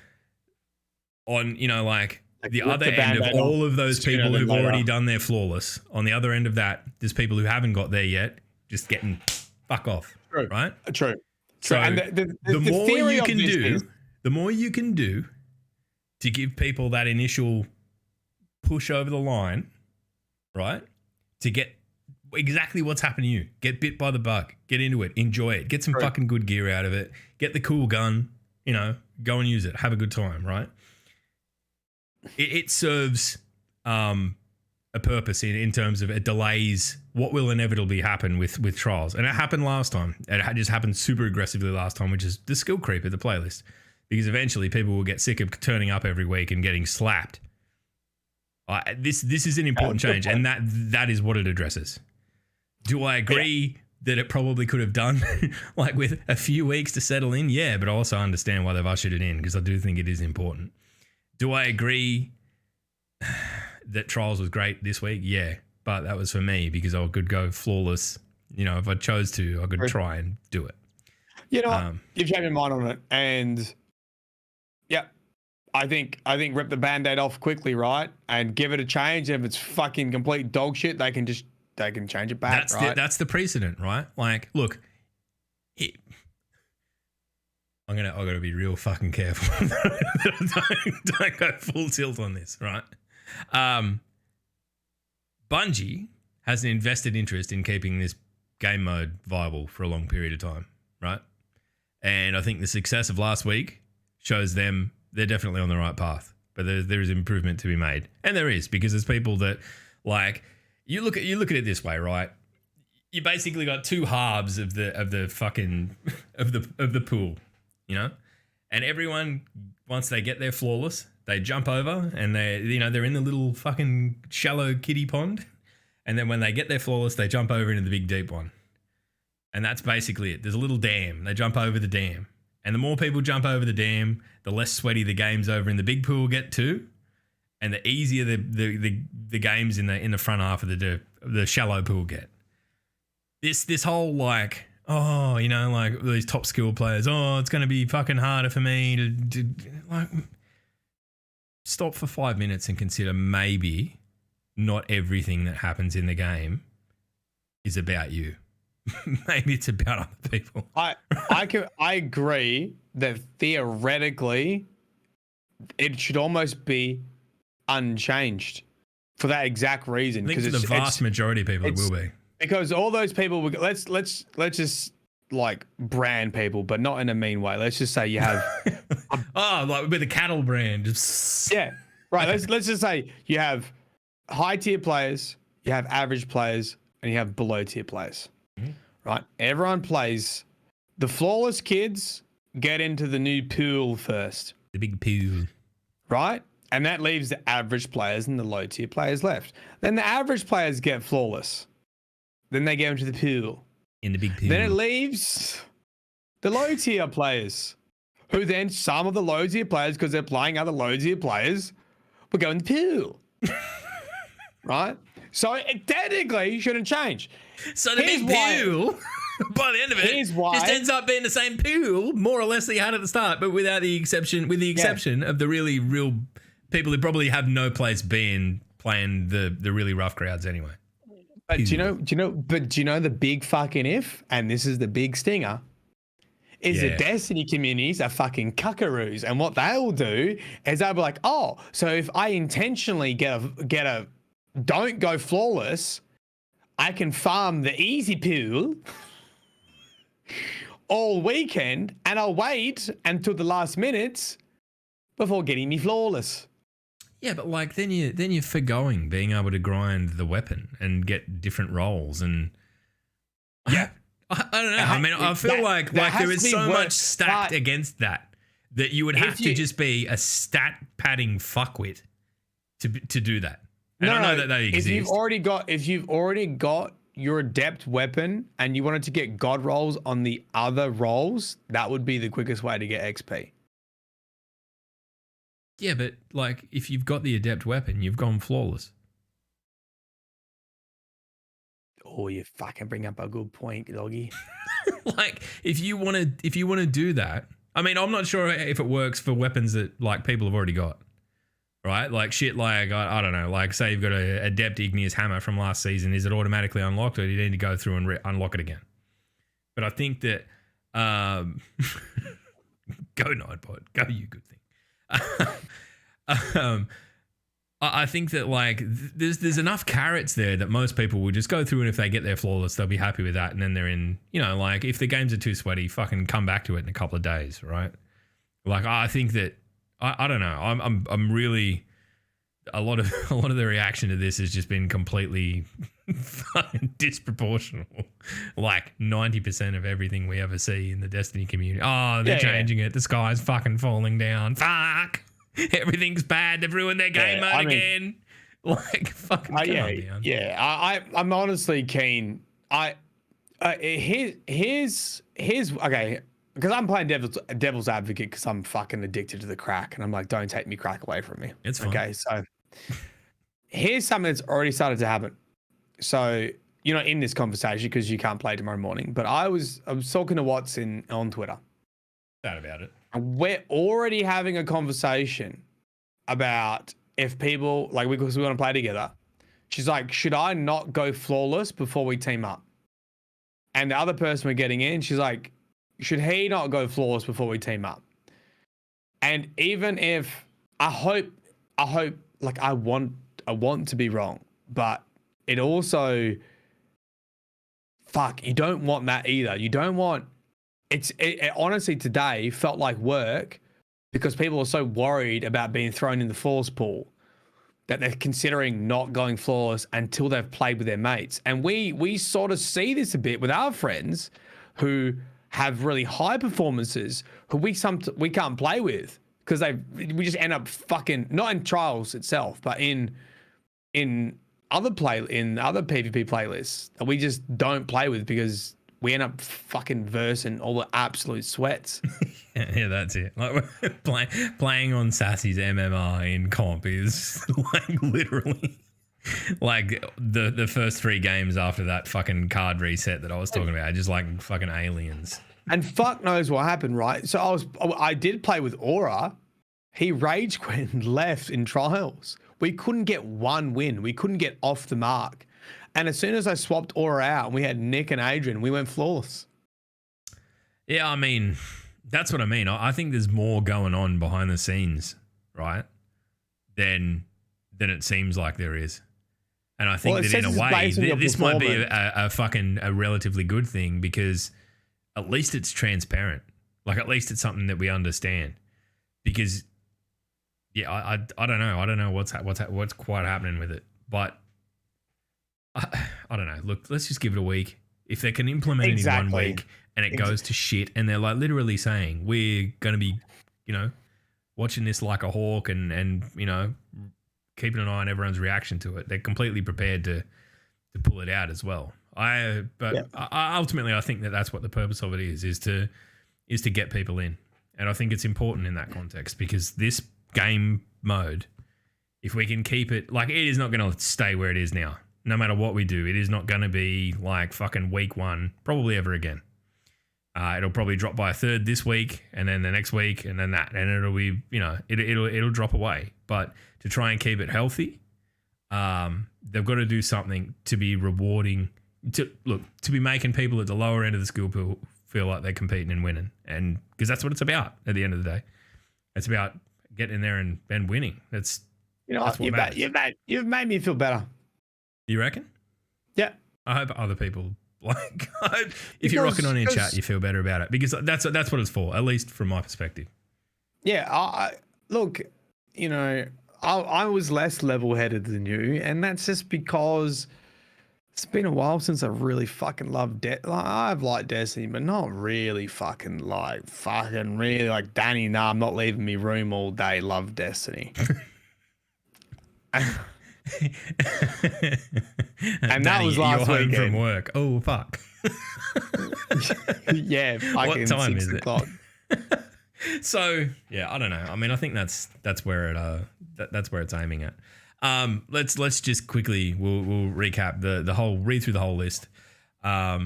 on, the other end of all of those people who've already done their flawless, on the other end of that, there's people who haven't got there yet, just getting fuck off. True. Right? True. So and the more you can do to give people that initial push over the line, right? To get exactly what's happened to you. Get bit by the bug. Get into it. Enjoy it. Get some fucking good gear out of it. Get the cool gun. Go and use it. Have a good time, right? It serves a purpose in terms of it delays what will inevitably happen with trials. And it happened last time. It just happened super aggressively last time, which is the skill creep of the playlist. Because eventually people will get sick of turning up every week and getting slapped. This is an important change, and that is what it addresses. Do I agree that it probably could have done like with a few weeks to settle in? Yeah, but I also understand why they've ushered it in, because I do think it is important. Do I agree that Trials was great this week? Yeah, but that was for me because I could go flawless. You know, if I chose to, I could try and do it. You know, you've changed your mind on it, and yeah, I think rip the Band-Aid off quickly, right, and give it a change. If it's fucking complete dog shit, they can change it back. That's the precedent, right? Like, look, I gotta be real fucking careful. don't go full tilt on this, right? Bungie has an invested interest in keeping this game mode viable for a long period of time, right? And I think the success of last week shows them they're definitely on the right path, but there is improvement to be made, and there is, because there's people that, like, you look at it this way, right? You basically got two halves of the fucking of the pool, you know, and everyone, once they get there flawless, they jump over and they're in the little fucking shallow kiddie pond, and then when they get there flawless, they jump over into the big deep one, and that's basically it. There's a little dam. They jump over the dam. And the more people jump over the dam, the less sweaty the games over in the big pool get too, and the easier the games in the front half of the shallow pool get. This whole like, oh, you know, like these top skill players, oh, it's going to be fucking harder for me to like, stop for 5 minutes and consider maybe not everything that happens in the game is about you. Maybe it's about other people. I agree that theoretically it should almost be unchanged for that exact reason. I think for the vast majority of people it will be. Because all those people let's just like brand people, but not in a mean way. Let's just say you have like with a cattle brand. Yeah. Right. Let's just say you have high tier players, you have average players, and you have below tier players. Right? Everyone plays. The flawless kids get into the new pool first. The big pool. Right? And that leaves the average players and the low tier players left. Then the average players get flawless. Then they get into the pool. In the big pool. Then it leaves the low tier players, who then some of the low tier players, because they're playing other low tier players, will go in the pool. Right? So it technically shouldn't change. So the big pool, by the end of it, just ends up being the same pool, more or less, that you had at the start, but with the exception of the really real people who probably have no place being playing the really rough crowds anyway. But do you know the big fucking if, and this is the big stinger, is the Destiny communities are fucking cuckaroos, and what they'll do is they'll be like, oh, so if I intentionally get a don't go flawless, I can farm the easy pool all weekend, and I'll wait until the last minutes before getting me flawless. Yeah, but like then you're forgoing being able to grind the weapon and get different rolls, and I don't know. I mean, I feel like there is so much stacked against that you would have to just be a stat padding fuckwit to do that. And I know that they exist. If you've already got your adept weapon and you wanted to get god rolls on the other rolls, that would be the quickest way to get XP. Yeah, but like if you've got the adept weapon, you've gone flawless. Oh, you fucking bring up a good point, doggy. Like if you want to do that, I mean, I'm not sure if it works for weapons that like people have already got. Right? Like shit like, I don't know, like say you've got a Adept Igneous Hammer from last season. Is it automatically unlocked, or do you need to go through and unlock it again? But I think that, go Nightbot, go you good thing. I think that like there's enough carrots there that most people will just go through, and if they get there flawless, they'll be happy with that. And then they're in, you know, like if the games are too sweaty, fucking come back to it in a couple of days, right? Like I think that, I don't know. I'm really a lot of the reaction to this has just been completely fucking disproportional. Like 90% of everything we ever see in the Destiny community. Oh, they're changing it. The sky's fucking falling down. Fuck. Everything's bad. They've ruined their game mode again. Like fucking calm down. Yeah. I'm honestly keen. Here's okay. Because I'm playing devil's advocate because I'm fucking addicted to the crack, and I'm like, don't take me crack away from me. It's fine. Okay, so here's something that's already started to happen. So you're not in this conversation because you can't play tomorrow morning, but I was talking to Watts on Twitter. Sad about it. And we're already having a conversation about if people because we want to play together. She's like, should I not go flawless before we team up? And the other person we're getting in, she's like, should he not go flawless before we team up? And even if I hope, like I want to be wrong, but it also, you don't want that either. You don't want, it honestly today felt like work because people are so worried about being thrown in the flawless pool that they're considering not going flawless until they've played with their mates. And we sort of see this a bit with our friends who have really high performances who we can't play with because we just end up fucking, not in trials itself, but in other PvP playlists that we just don't play with because we end up fucking versing all the absolute sweats. Yeah, that's it. Like playing on Sassy's MMR in comp is like literally like the first 3 games after that fucking card reset that I was talking about, just like fucking aliens. And fuck knows what happened, right? So I did play with Aura. He rage quit and left in trials. We couldn't get one win. We couldn't get off the mark. And as soon as I swapped Aura out and we had Nick and Adrian, we went flawless. Yeah, I mean, that's what I mean. I think there's more going on behind the scenes, right? Than it seems like there is. And I think that in a way, this might be a relatively good thing because at least it's transparent. Like at least it's something that we understand. Because yeah, I don't know. I don't know what's quite happening with it. But I don't know. Look, let's just give it a week. If they can implement it in 1 week and it goes to shit and they're like literally saying we're going to be, watching this like a hawk and keeping an eye on everyone's reaction to it. They're completely prepared to pull it out as well. Ultimately I think that that's what the purpose of it is to get people in. And I think it's important in that context because this game mode, if we can keep it, like it is not going to stay where it is now. No matter what we do, it is not going to be like fucking week 1, probably ever again. It'll probably drop by a third this week and then the next week and then that. And it'll be, it'll drop away. But to try and keep it healthy, they've got to do something to be rewarding, to be making people at the lower end of the skill pool feel like they're competing and winning. And because that's what it's about at the end of the day. It's about getting in there and winning. That's what you've made me feel better. You reckon? Yeah. I hope other people if you're rocking on in chat, you feel better about it because that's what it's for, at least from my perspective. Yeah. I was less level-headed than you, and that's just because it's been a while since I've really fucking loved I've liked Destiny, but not really really like Danny. Nah, I'm not leaving me room all day. Love Destiny. And that was last you're weekend. Home from work. Oh fuck. Yeah. What time is it? So yeah, I don't know. I mean, I think that's where that's where it's aiming at. Let's just quickly we'll recap the whole read through the whole list. There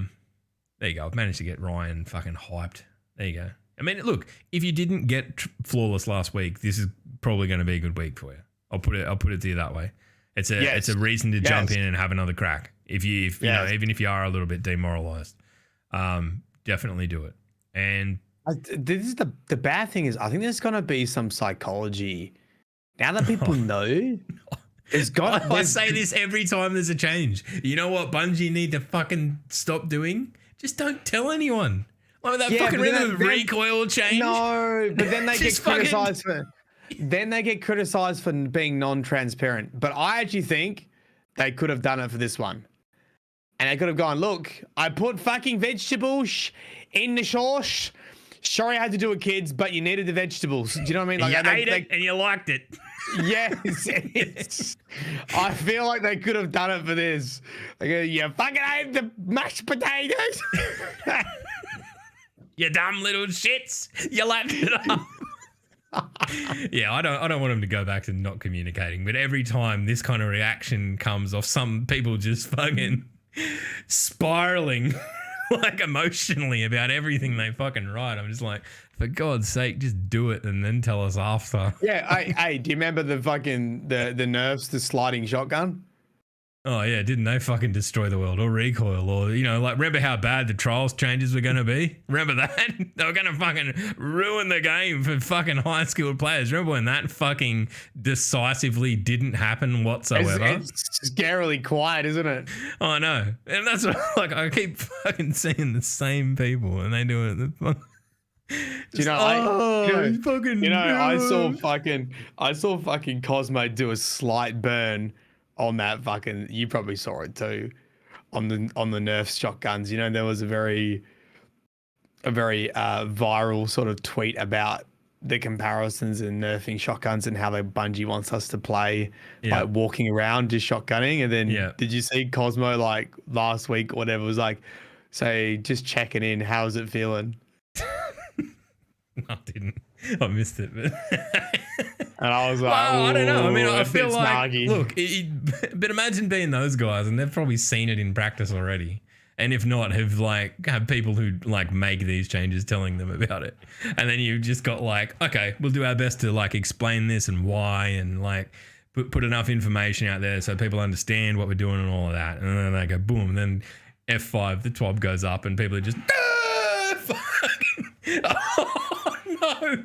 you go. I've managed to get Ryan fucking hyped. There you go. I mean, look, if you didn't get flawless last week, this is probably going to be a good week for you. I'll put it to you that way. It's a reason to jump in and have another crack. If you know, even if you are a little bit demoralized, definitely do it. And this is the bad thing is I think there's gonna be some psychology now that people know. I say this every time there's a change. You know what Bungie need to fucking stop doing? Just don't tell anyone. Like that fucking rhythm of recoil change. No, but then they get criticized for. then they get criticized for being non-transparent. But I actually think they could have done it for this one. And they could have gone, look, I put fucking vegetables in the sauce. Sure, I had to do it, kids, but you needed the vegetables. Do you know what I mean? Like, you ate it and you liked it. Yes. I feel like they could have done it for this. Like, you fucking ate the mashed potatoes. You dumb little shits. You lapped it up. Yeah, I don't want them to go back to not communicating, but every time this kind of reaction comes off some people just fucking spiraling like emotionally about everything they fucking write, I'm just like, for God's sake, just do it and then tell us after. Yeah, hey, do you remember the fucking the nerfs to sliding shotgun? Oh yeah, didn't they fucking destroy the world or recoil or, you know, like remember how bad the trials changes were going to be? Remember that? They were going to fucking ruin the game for fucking high skilled players. Remember when that fucking decisively didn't happen whatsoever? It's scarily quiet, isn't it? Oh, I know. And that's what, like, I keep fucking seeing the same people and they do it. I saw fucking Cosmo do a slight burn on that fucking, you probably saw it too, on the nerf shotguns. You know, there was a very viral sort of tweet about the comparisons in nerfing shotguns and how Bungie wants us to play like walking around just shotgunning. And then did you see Cosmo like last week or whatever was like, say, just checking in, how's it feeling? I didn't. I missed it. But and I was like, well, I don't know. I mean, I feel like, snarky. Look, but imagine being those guys and they've probably seen it in practice already. And if not, have people who like make these changes telling them about it. And then you've just got like, okay, we'll do our best to like explain this and why and like put enough information out there so people understand what we're doing and all of that. And then they go boom. And then F5, the TWAB goes up and people are just, oh no.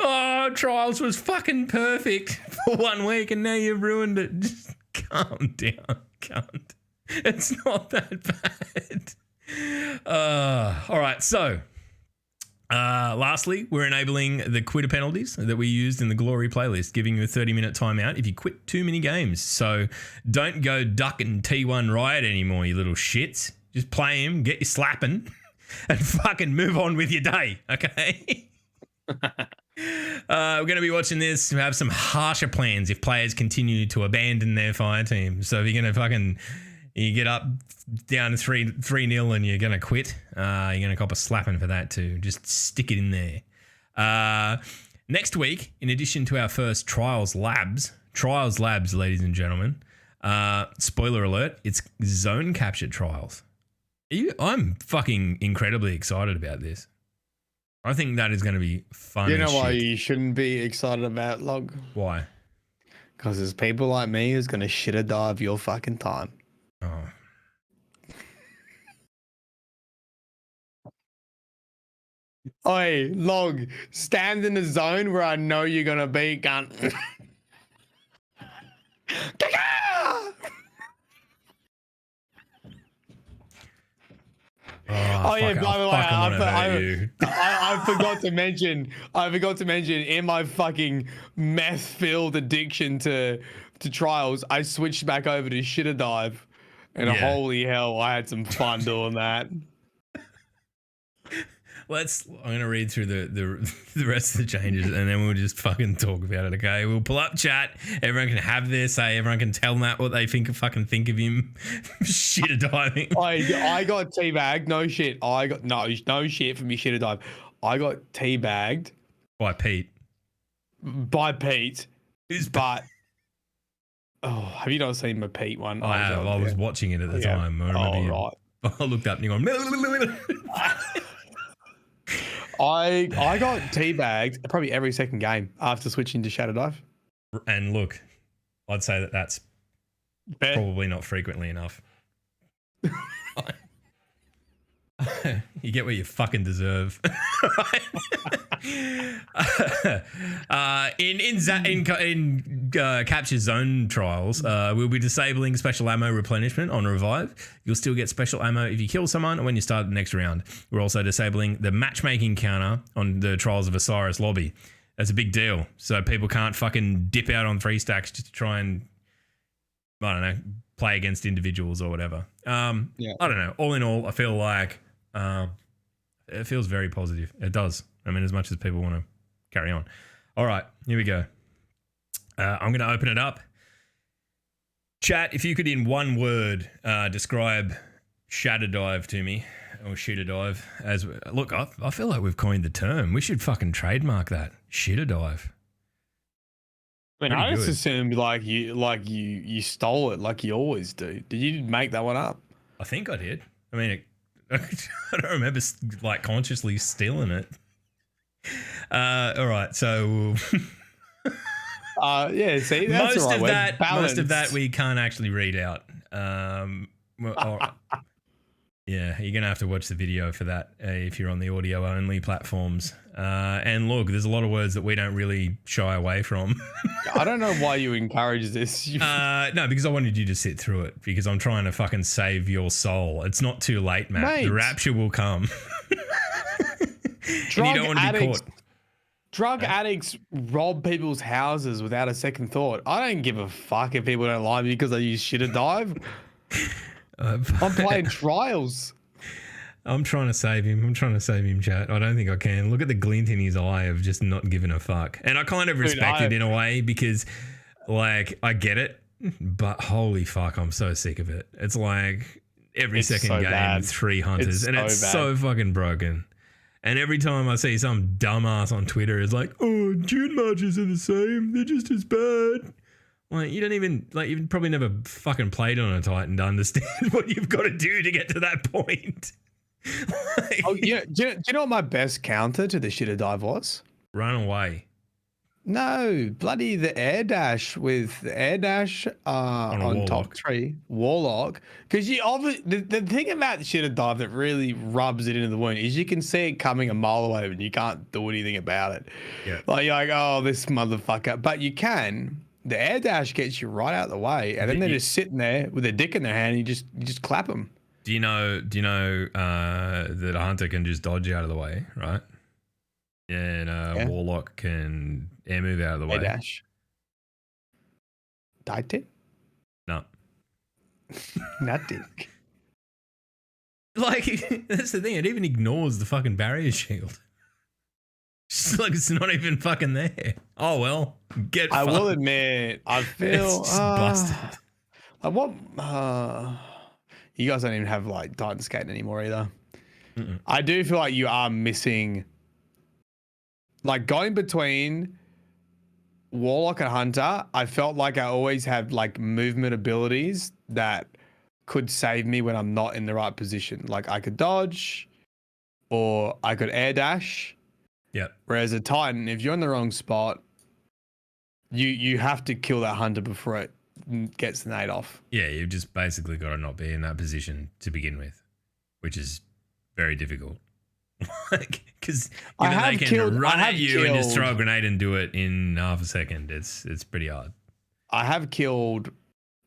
Oh, Trials was fucking perfect for 1 week and now you've ruined it. Just calm down, cunt. It's not that bad. All right, so lastly, we're enabling the quitter penalties that we used in the Glory playlist, giving you a 30-minute timeout if you quit too many games. So don't go ducking T1 Riot anymore, you little shits. Just play him, get your slapping, and fucking move on with your day, okay? We're going to be watching this. We have some harsher plans if players continue to abandon their fire team. So if you're going to fucking... You get up down to 3-0 and you're going to quit. You're going to cop a slapping for that too. Just stick it in there. Next week, in addition to our first Trials Labs, ladies and gentlemen, spoiler alert, it's zone capture trials. I'm fucking incredibly excited about this. I think that is going to be fun. You know why you shouldn't be excited about, Log? Why? Because there's people like me who's going to Shatterdive your fucking time. Oh. Oi, Log, stand in the zone where I know you're gonna be, cunt. Oh yeah, by the way, I forgot to mention in my fucking meth-filled addiction to Trials, I switched back over to Shatterdive. And holy hell, I had some fun doing that. I'm gonna read through the rest of the changes and then we'll just fucking talk about it, okay? We'll pull up chat. Everyone can have their say. Everyone can tell Matt what they fucking think of him. Shatterdive. I got teabagged. No shit. I got no shit from me Shatterdive. I got teabagged by Pete. Who's but? Oh, have you not seen my Pete one? I have. I was watching it at the time. I remember right. I looked up and you gone. I got teabagged probably every second game after switching to Shatterdive. And look, I'd say that's probably not frequently enough. You get what you fucking deserve. In capture zone trials, we'll be disabling special ammo replenishment on revive. You'll still get special ammo if you kill someone or when you start the next round. We're also disabling the matchmaking counter on the Trials of Osiris lobby. That's a big deal. So people can't fucking dip out on 3 stacks just to try and, I don't know, play against individuals or whatever. I don't know. All in all, I feel like it feels very positive. It does. I mean, as much as people want to carry on. All right, here we go. I'm going to open it up. Chat, if you could in one word describe Shatterdive to me, or Shitterdive, as look, I feel like we've coined the term. We should fucking trademark that. Shitterdive. I mean, I just assumed like you stole it like you always do. Did you make that one up? I think I did. I mean, I don't remember like consciously stealing it. All right, so yeah, see, that's most of that we can't actually read out. Yeah, you're gonna have to watch the video for that if you're on the audio only platforms. And look, there's a lot of words that we don't really shy away from. I don't know why you encourage this. No, because I wanted you to sit through it because I'm trying to fucking save your soul. It's not too late, Matt. Mate. The rapture will come. And you don't want to be caught. Drug addicts rob people's houses without a second thought. I don't give a fuck if people don't like me because I use Shitterdive. I'm playing trials. I'm trying to save him. Chat. I don't think I can. Look at the glint in his eye of just not giving a fuck. And I kind of respect it in a way because, like, I get it, but holy fuck, I'm so sick of it. It's like every second game, bad. 3 hunters, and it's so fucking broken. And every time I see some dumbass on Twitter is like, oh, June marches are the same. They're just as bad. Like, you don't even, like, you've probably never fucking played on a Titan to understand what you've got to do to get to that point. Like, do you know what my best counter to the Shitterdive was? Run away. No, bloody the air dash with the air dash on top 3 Warlock. Because you obviously the thing about the Shitterdive that really rubs it into the wound is you can see it coming a mile away and you can't do anything about it. Yeah. Like you're like, oh, this motherfucker. But you can. The air dash gets you right out of the way, and then they're just sitting there with a dick in their hand. And you just clap them. Do you know that a hunter can just dodge out of the way, right? And Warlock can air move out of the way. Air dash. Titan? No. Nothing. Like, that's the thing. It even ignores the fucking barrier shield. It's like it's not even fucking there. Oh well, I will admit, I feel it's just busted. Like what? You guys don't even have like Titan skating anymore either. Mm-mm. I do feel like you are missing, like going between Warlock and Hunter. I felt like I always had like movement abilities that could save me when I'm not in the right position. Like I could dodge, or I could air dash. Yeah. Whereas a Titan, if you're in the wrong spot, you have to kill that hunter before it gets the nade off. Yeah, you've just basically got to not be in that position to begin with, which is very difficult. Like, because they can run at you and just throw a grenade and do it in half a second. It's pretty hard. I have killed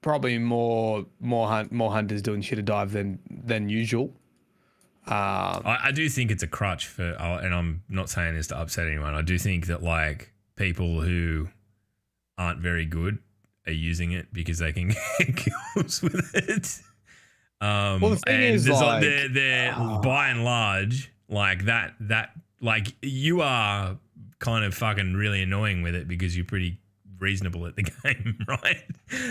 probably more hunters doing Shitterdive than usual. I do think it's a crutch for, and I'm not saying this to upset anyone. I do think that like people who aren't very good are using it because they can get kills with it. Well, the thing is, like, they're by and large like that. Like you are kind of fucking really annoying with it because you're pretty reasonable at the game, right?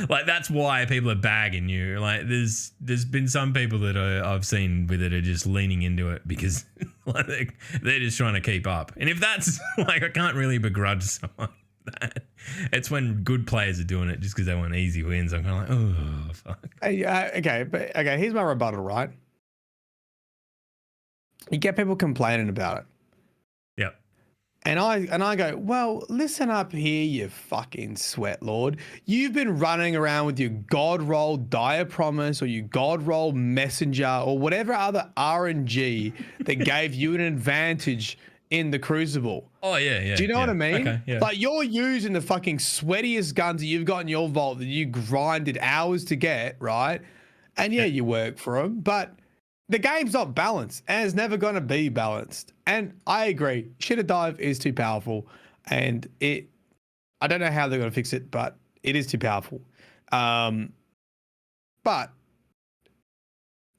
Like that's why people are bagging you. Like there's been some people that I've seen with it are just leaning into it because like they're just trying to keep up. And if that's like, I can't really begrudge someone that. It's when good players are doing it just because they want easy wins. I'm kind of like, oh fuck. Okay, here's my rebuttal, right? You get people complaining about it. Yep. And I go, well, listen up here, you fucking sweat lord. You've been running around with your God roll Dire Promise or your God roll Messenger or whatever other RNG that gave you an advantage in the Crucible. Oh, yeah. Do you know what I mean? Okay, yeah. Like you're using the fucking sweatiest guns that you've got in your vault that you grinded hours to get, right? And yeah, you work for them, but the game's not balanced and it's never going to be balanced. And I agree, Shitterdive is too powerful. and I don't know how they're going to fix it, but it is too powerful. But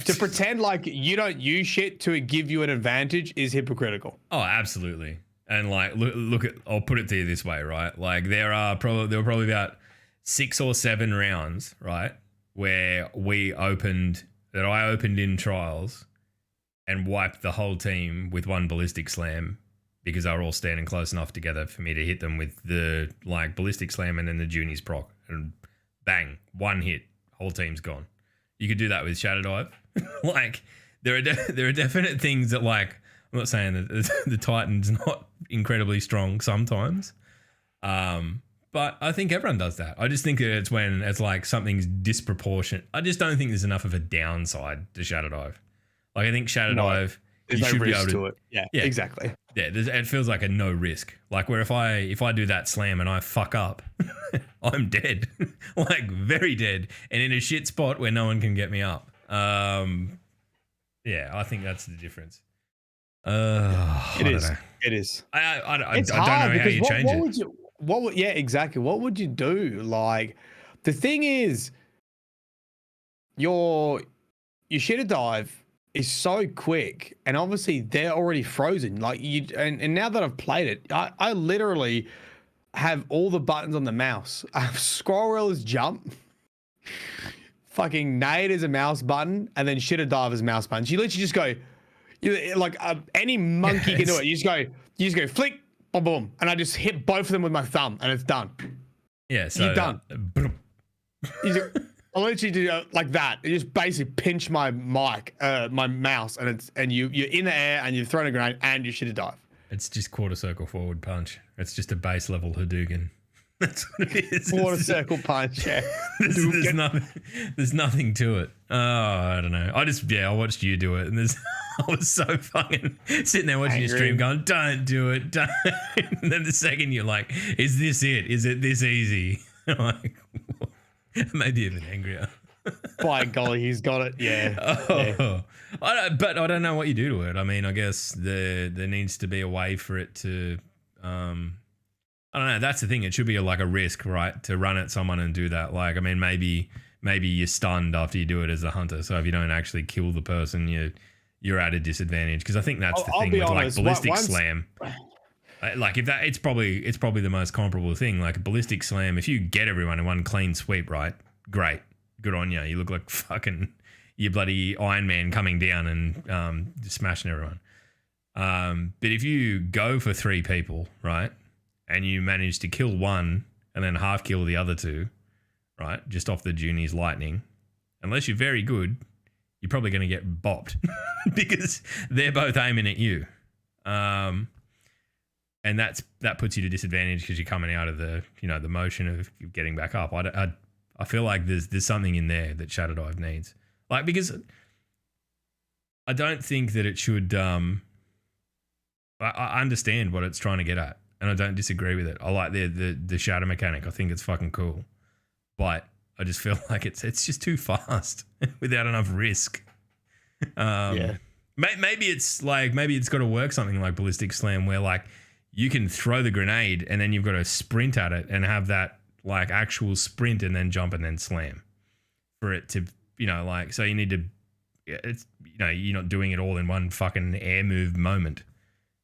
to pretend like you don't use shit to give you an advantage is hypocritical. Oh, absolutely. And like, look at, I'll put it to you this way, right? Like there were probably about 6 or 7 rounds, right, where I opened in trials and wiped the whole team with one ballistic slam because they were all standing close enough together for me to hit them with the like ballistic slam and then the Juni's proc, and bang, one hit, whole team's gone. You could do that with Shatterdive. Like there are definite things that, like, I'm not saying that the Titan's not incredibly strong sometimes, but I think everyone does that. I just think that it's when it's like something's disproportionate. I just don't think there's enough of a downside to Shatterdive. Like I think Shatterdive, there's you no should be risk able to it. Yeah, exactly. Yeah, it feels like a no risk. Like where if I do that slam and I fuck up, I'm dead, like very dead, and in a shit spot where no one can get me up. Yeah, I think that's the difference. It is. I don't know how you change it. Yeah, exactly. What would you do? Like, the thing is, your Shatterdive is so quick, and obviously they're already frozen. Like and now that I've played it, I literally have all the buttons on the mouse. I have scroll wheel as jump, fucking nade as a mouse button, and then Shatterdive as a mouse button. So you literally just go, like any monkey can do it. You just go flick, boom, boom, and I just hit both of them with my thumb, and it's done. Yeah, so you're done. I literally do like that. You just basically pinch my mic, my mouse, and you're in the air and you've thrown a grenade and you Shatterdive. It's just quarter circle forward punch. It's just a base level Hadouken. That's what it is. Quarter circle punch. Yeah. there's nothing to it. Oh, I don't know. I watched you do it, and I was so fucking sitting there watching your stream going, don't do it, don't. And then the second you're like, is this it? Is it this easy? I'm like, maybe even angrier. By golly, he's got it. Yeah. Oh, yeah. But I don't know what you do to it. I mean, I guess there needs to be a way for it to. I don't know. That's the thing. It should be like a risk, right, to run at someone and do that. Like, I mean, maybe you're stunned after you do it as a hunter. So if you don't actually kill the person, you're at a disadvantage. Because I think that's the thing with honest, like ballistic slam. Like if it's probably the most comparable thing. Like a ballistic slam, if you get everyone in one clean sweep, right? Great, good on you. You look like fucking you bloody Iron Man coming down and just smashing everyone. But if you go for 3 people, right, and you manage to kill one and then half kill the other 2, right, just off the Juni's lightning, unless you're very good, you're probably going to get bopped because they're both aiming at you. And that puts you to disadvantage because you're coming out of the the motion of getting back up. I feel like there's something in there that Shatterdive needs, like, because I don't think that it should. I understand what it's trying to get at, and I don't disagree with it. I like the shatter mechanic. I think it's fucking cool, but I just feel like it's just too fast without enough risk. Yeah. Maybe it's got to work something like ballistic slam where like you can throw the grenade and then you've got to sprint at it and have that like actual sprint and then jump and then slam for it to, like, so you need to, it's, you're not doing it all in one fucking air move moment.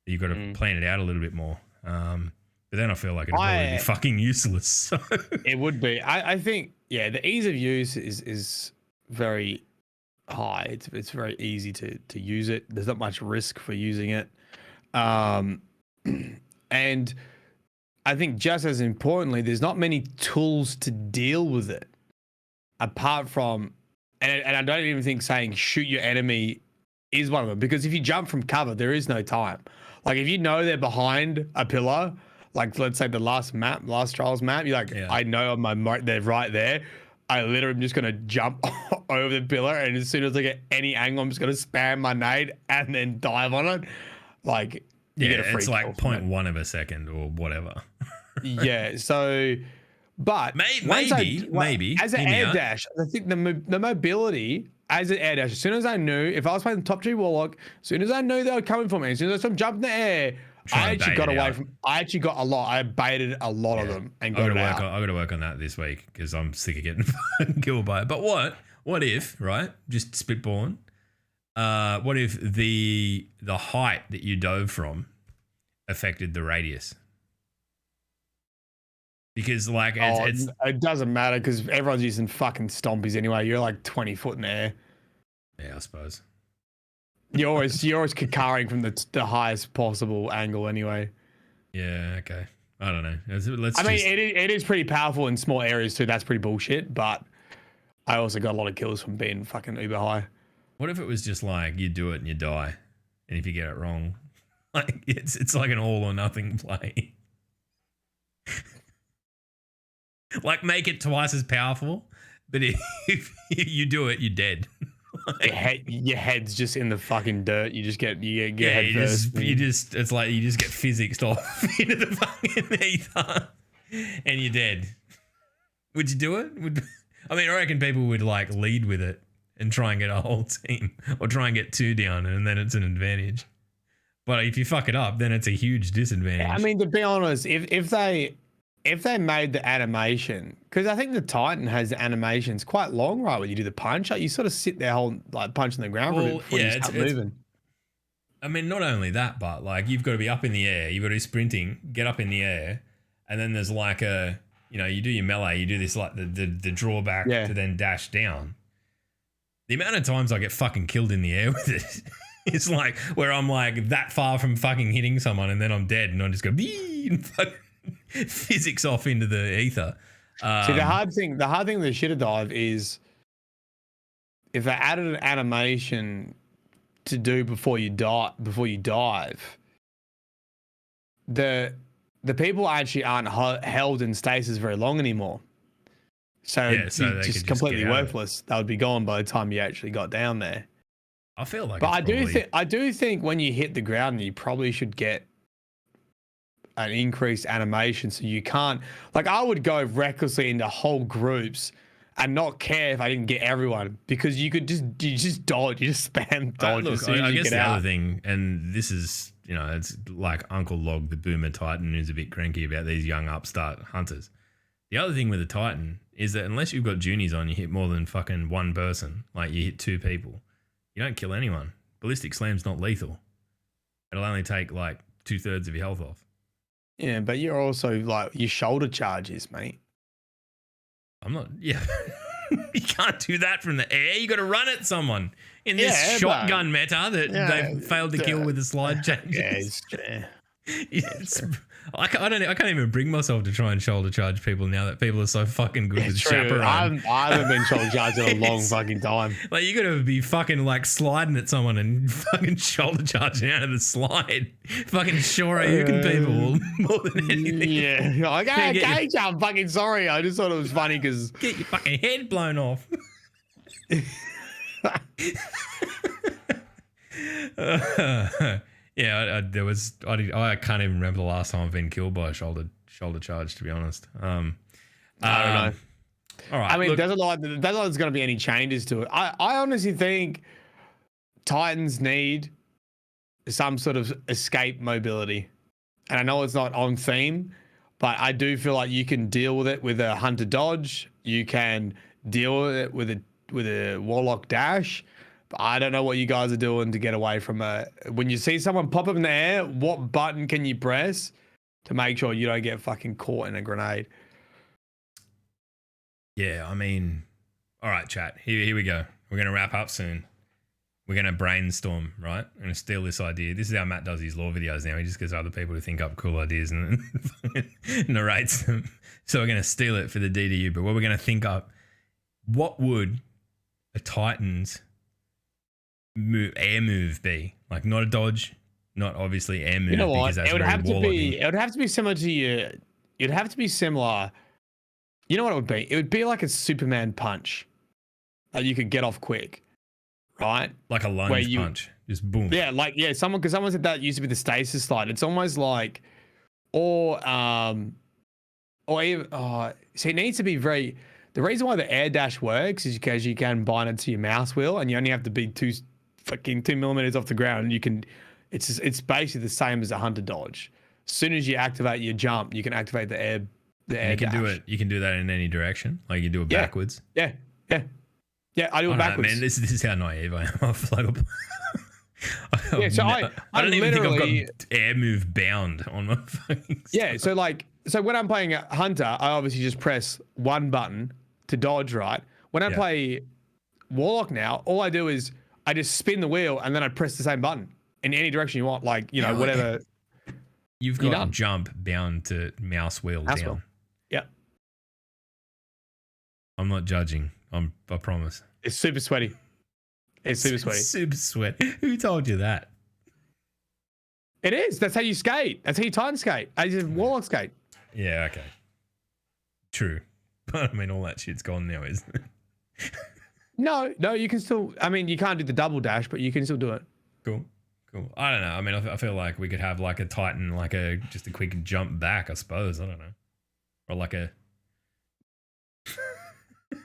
You've got to plan it out a little bit more. But then I feel like it'd probably be fucking useless. So. It would be. I think, yeah, the ease of use is very high. It's very easy to use it. There's not much risk for using it. And I think just as importantly, there's not many tools to deal with it apart from, and I don't even think saying shoot your enemy is one of them, because if you jump from cover, there is no time. Like if you know they're behind a pillar, like let's say the last trials map, you're like, I know they're right there. I literally am just going to jump over the pillar, and as soon as I get any angle, I'm just going to spam my nade and then dive on it. Like, you get a free it's like 0.1 of a second or whatever. Yeah, so, but maybe as an air dash, I think the mobility as an air dash, as soon as I knew, if I was playing top 3 Warlock, as soon as I knew they were coming for me, as soon as I saw them jump in the air, I actually got away from. I actually got a lot. I baited a lot of them and got it out. I got to work on that this week because I'm sick of getting killed by it. But what if, right? Just spitballing. What if the height that you dove from affected the radius? Because like it doesn't matter because everyone's using fucking stompies anyway. You're like 20 foot in the air. Yeah, I suppose. You're always cacaring from the highest possible angle anyway. Yeah, okay. I don't know. It is pretty powerful in small areas too. That's pretty bullshit. But I also got a lot of kills from being fucking uber high. What if it was just like you do it and you die, and if you get it wrong, like it's like an all or nothing play. Like make it twice as powerful, but if you do it, you're dead. Your head's just in the fucking dirt. You get head first. It's like you just get physicsed off into the fucking ether, and you're dead. Would you do it? I reckon people would like lead with it and try and get a whole team, or try and get 2 down, and then it's an advantage. But if you fuck it up, then it's a huge disadvantage. I mean, to be honest, if they made the animation, because I think the Titan has the animations quite long, right? When you do the punch, like you sort of sit there, punching the ground for a bit before you start moving. I mean, not only that, but like you've got to be up in the air, you've got to be sprinting, get up in the air, and then there's like you do your melee, you do this like the drawback to then dash down. The amount of times I get fucking killed in the air with it, it's like where I'm like that far from fucking hitting someone, and then I'm dead, and I just go bee and fucking physics off into the ether. See, the hard thing with the Shatterdive is if they added an animation to do before you dive, the people actually aren't held in stasis very long anymore. So it's just completely worthless. They would be gone by the time you actually got down there. I feel like, but I do think when you hit the ground, you probably should get an increased animation, so you can't, like, I would go recklessly into whole groups and not care if I didn't get everyone, because you just dodge, you just spam dodge. Look, I guess the other thing, and this is, it's like Uncle Log, the boomer Titan, who's a bit cranky about these young upstart hunters. The other thing with the Titan is that unless you've got Junies on, you hit more than fucking one person, like you hit 2 people, you don't kill anyone. Ballistic Slam's not lethal. It'll only take like 2/3 of your health off. Yeah, but you're also like your shoulder charges, mate. I'm not. Yeah, you can't do that from the air. You got to run at someone in this shotgun meta that they've failed to kill with the slide changes. I can't even bring myself to try and shoulder charge people now that people are so fucking good with chaperone. I haven't been shoulder charged in a long fucking time. Like you got to be fucking like sliding at someone and fucking shoulder charging out of the slide. Fucking Shoryuken people more than anything. Yeah, like okay, I'm fucking sorry. I just thought it was funny because get your fucking head blown off. Yeah, I can't even remember the last time I've been killed by a shoulder charge, to be honest. I don't know. All right. I mean, there's not going to be any changes to it. I honestly think Titans need some sort of escape mobility. And I know it's not on theme, but I do feel like you can deal with it with a hunter dodge. You can deal with it with a warlock dash. I don't know what you guys are doing to get away from when you see someone pop up in the air, what button can you press to make sure you don't get fucking caught in a grenade? Yeah, I mean, all right, chat. Here we go. We're going to wrap up soon. We're going to brainstorm, right? We're going to steal this idea. This is how Matt does his lore videos now. He just gets other people to think up cool ideas and narrates them. So we're going to steal it for the DDU. But what we're going to think up, what would a Titan's air move be? Like not a dodge, not obviously air move. You know what? It would have to be similar to your. It'd have to be similar. You know what it would be? It would be like a Superman punch that you could get off quick, right? Like a lunge punch, just boom. Yeah, because someone said that used to be the stasis slide. It's almost like, or even so it needs to be very. The reason why the air dash works is because you can bind it to your mouse wheel, and you only have to be 2 millimeters off the ground, and you can It's basically the same as a hunter dodge. As soon as you activate your jump, you can activate the air. You can do it. You can do that in any direction. Like you do it backwards. Yeah. I do it backwards. Man, this is how naive I am. I float. Yeah, so I don't even think I've got air move bound on my fucking stuff. So when I'm playing a hunter, I obviously just press one button to dodge, right? When I play warlock now, all I do is I just spin the wheel and then I press the same button in any direction you want, like, you know, whatever. You've got jump bound to mouse wheel down. Yeah. I'm not judging. I promise. It's super sweaty. Super sweaty. Who told you that? It is. That's how you skate. That's how you Titan skate. I just warlock skate. Yeah, okay. True. But I mean, all that shit's gone now, isn't it? No, you can still, I mean, you can't do the double dash, but you can still do it. Cool. I don't know. I mean, I feel like we could have like a Titan, like just a quick jump back, I suppose. I don't know. Or like a...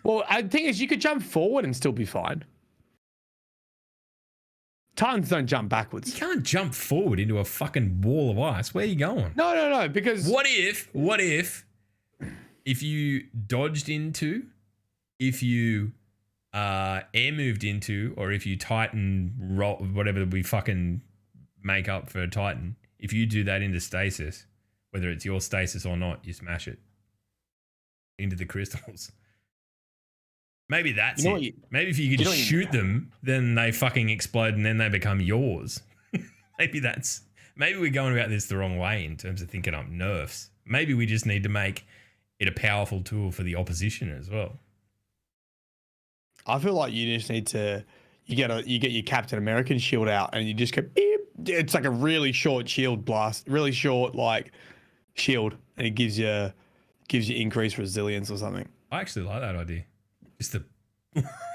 Well, the thing is, you could jump forward and still be fine. Titans don't jump backwards. You can't jump forward into a fucking wall of ice. Where are you going? No, because... What if you dodged into, if you air moved into, or if you Titan roll, whatever we fucking make up for a Titan, if you do that into stasis, whether it's your stasis or not, you smash it into the crystals. Maybe that's it. Maybe if you could just shoot them, then they fucking explode and then they become yours. Maybe we're going about this the wrong way in terms of thinking up nerfs. Maybe we just need to make it a powerful tool for the opposition as well. I feel like you just need to, you get your Captain American shield out and you just go, beep. It's like a really short shield blast, really short like shield, and it gives you increased resilience or something. I actually like that idea. Just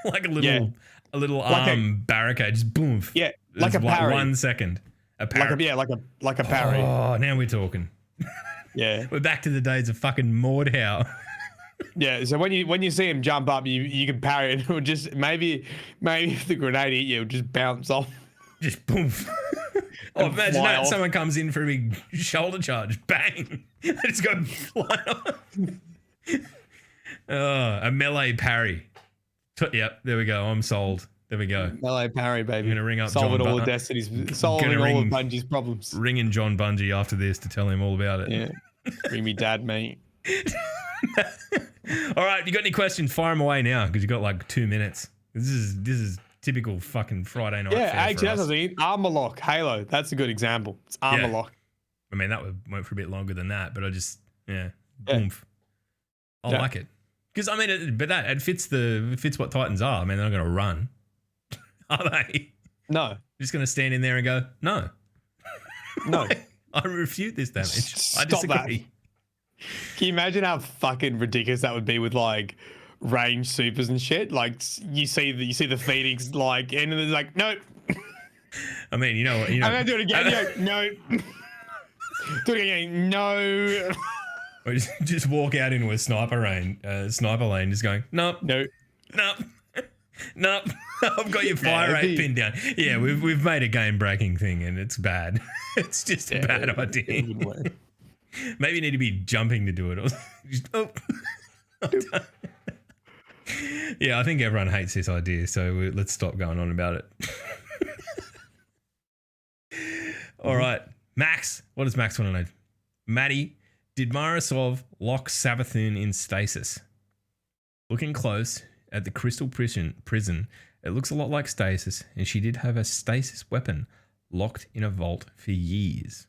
like a little arm barricade, just boom. Yeah, like a parry. 1 second. A parry. Like a parry. Oh, now we're talking. Yeah, we're back to the days of fucking Mordhau. Yeah, so when you see him jump up, you can parry it. It would just maybe if the grenade hit you, it would just bounce off. Just boom. Oh, imagine that. Someone comes in for a big shoulder charge. Bang. They just go flying off. Oh, a melee parry. Yep, there we go. I'm sold. There we go. Melee parry, baby. I'm going to ring up solving all of Bungie's problems. Ringing John Bungie after this to tell him all about it. Yeah. Ring me dad, mate. All right, you got any questions? Fire them away now because you got like 2 minutes. This is typical fucking Friday night. Yeah, actually, that's what I mean. Armor lock, Halo. That's a good example. It's armor lock. I mean, that went for a bit longer than that, but I just oomph. I like it because I mean, it fits what Titans are. I mean, they're not going to run, are they? No, just going to stand in there and go no. I refute this damage. I disagree. That. Can you imagine how fucking ridiculous that would be with like range supers and shit? Like you see the Phoenix like, and it's like nope. I mean, you know. I'm gonna do it again. No. Do it again. No. Or just walk out into a sniper lane, just going nope. I've got your fire rate pinned down. Yeah, we've made a game breaking thing, and it's bad. It's just a bad idea. Maybe you need to be jumping to do it. Or just, Yeah, I think everyone hates this idea, so let's stop going on about it. All right. Max. What does Max want to know? Maddie, did Marasov lock Savathun in stasis? Looking close at the crystal prison, it looks a lot like stasis, and she did have a stasis weapon locked in a vault for years.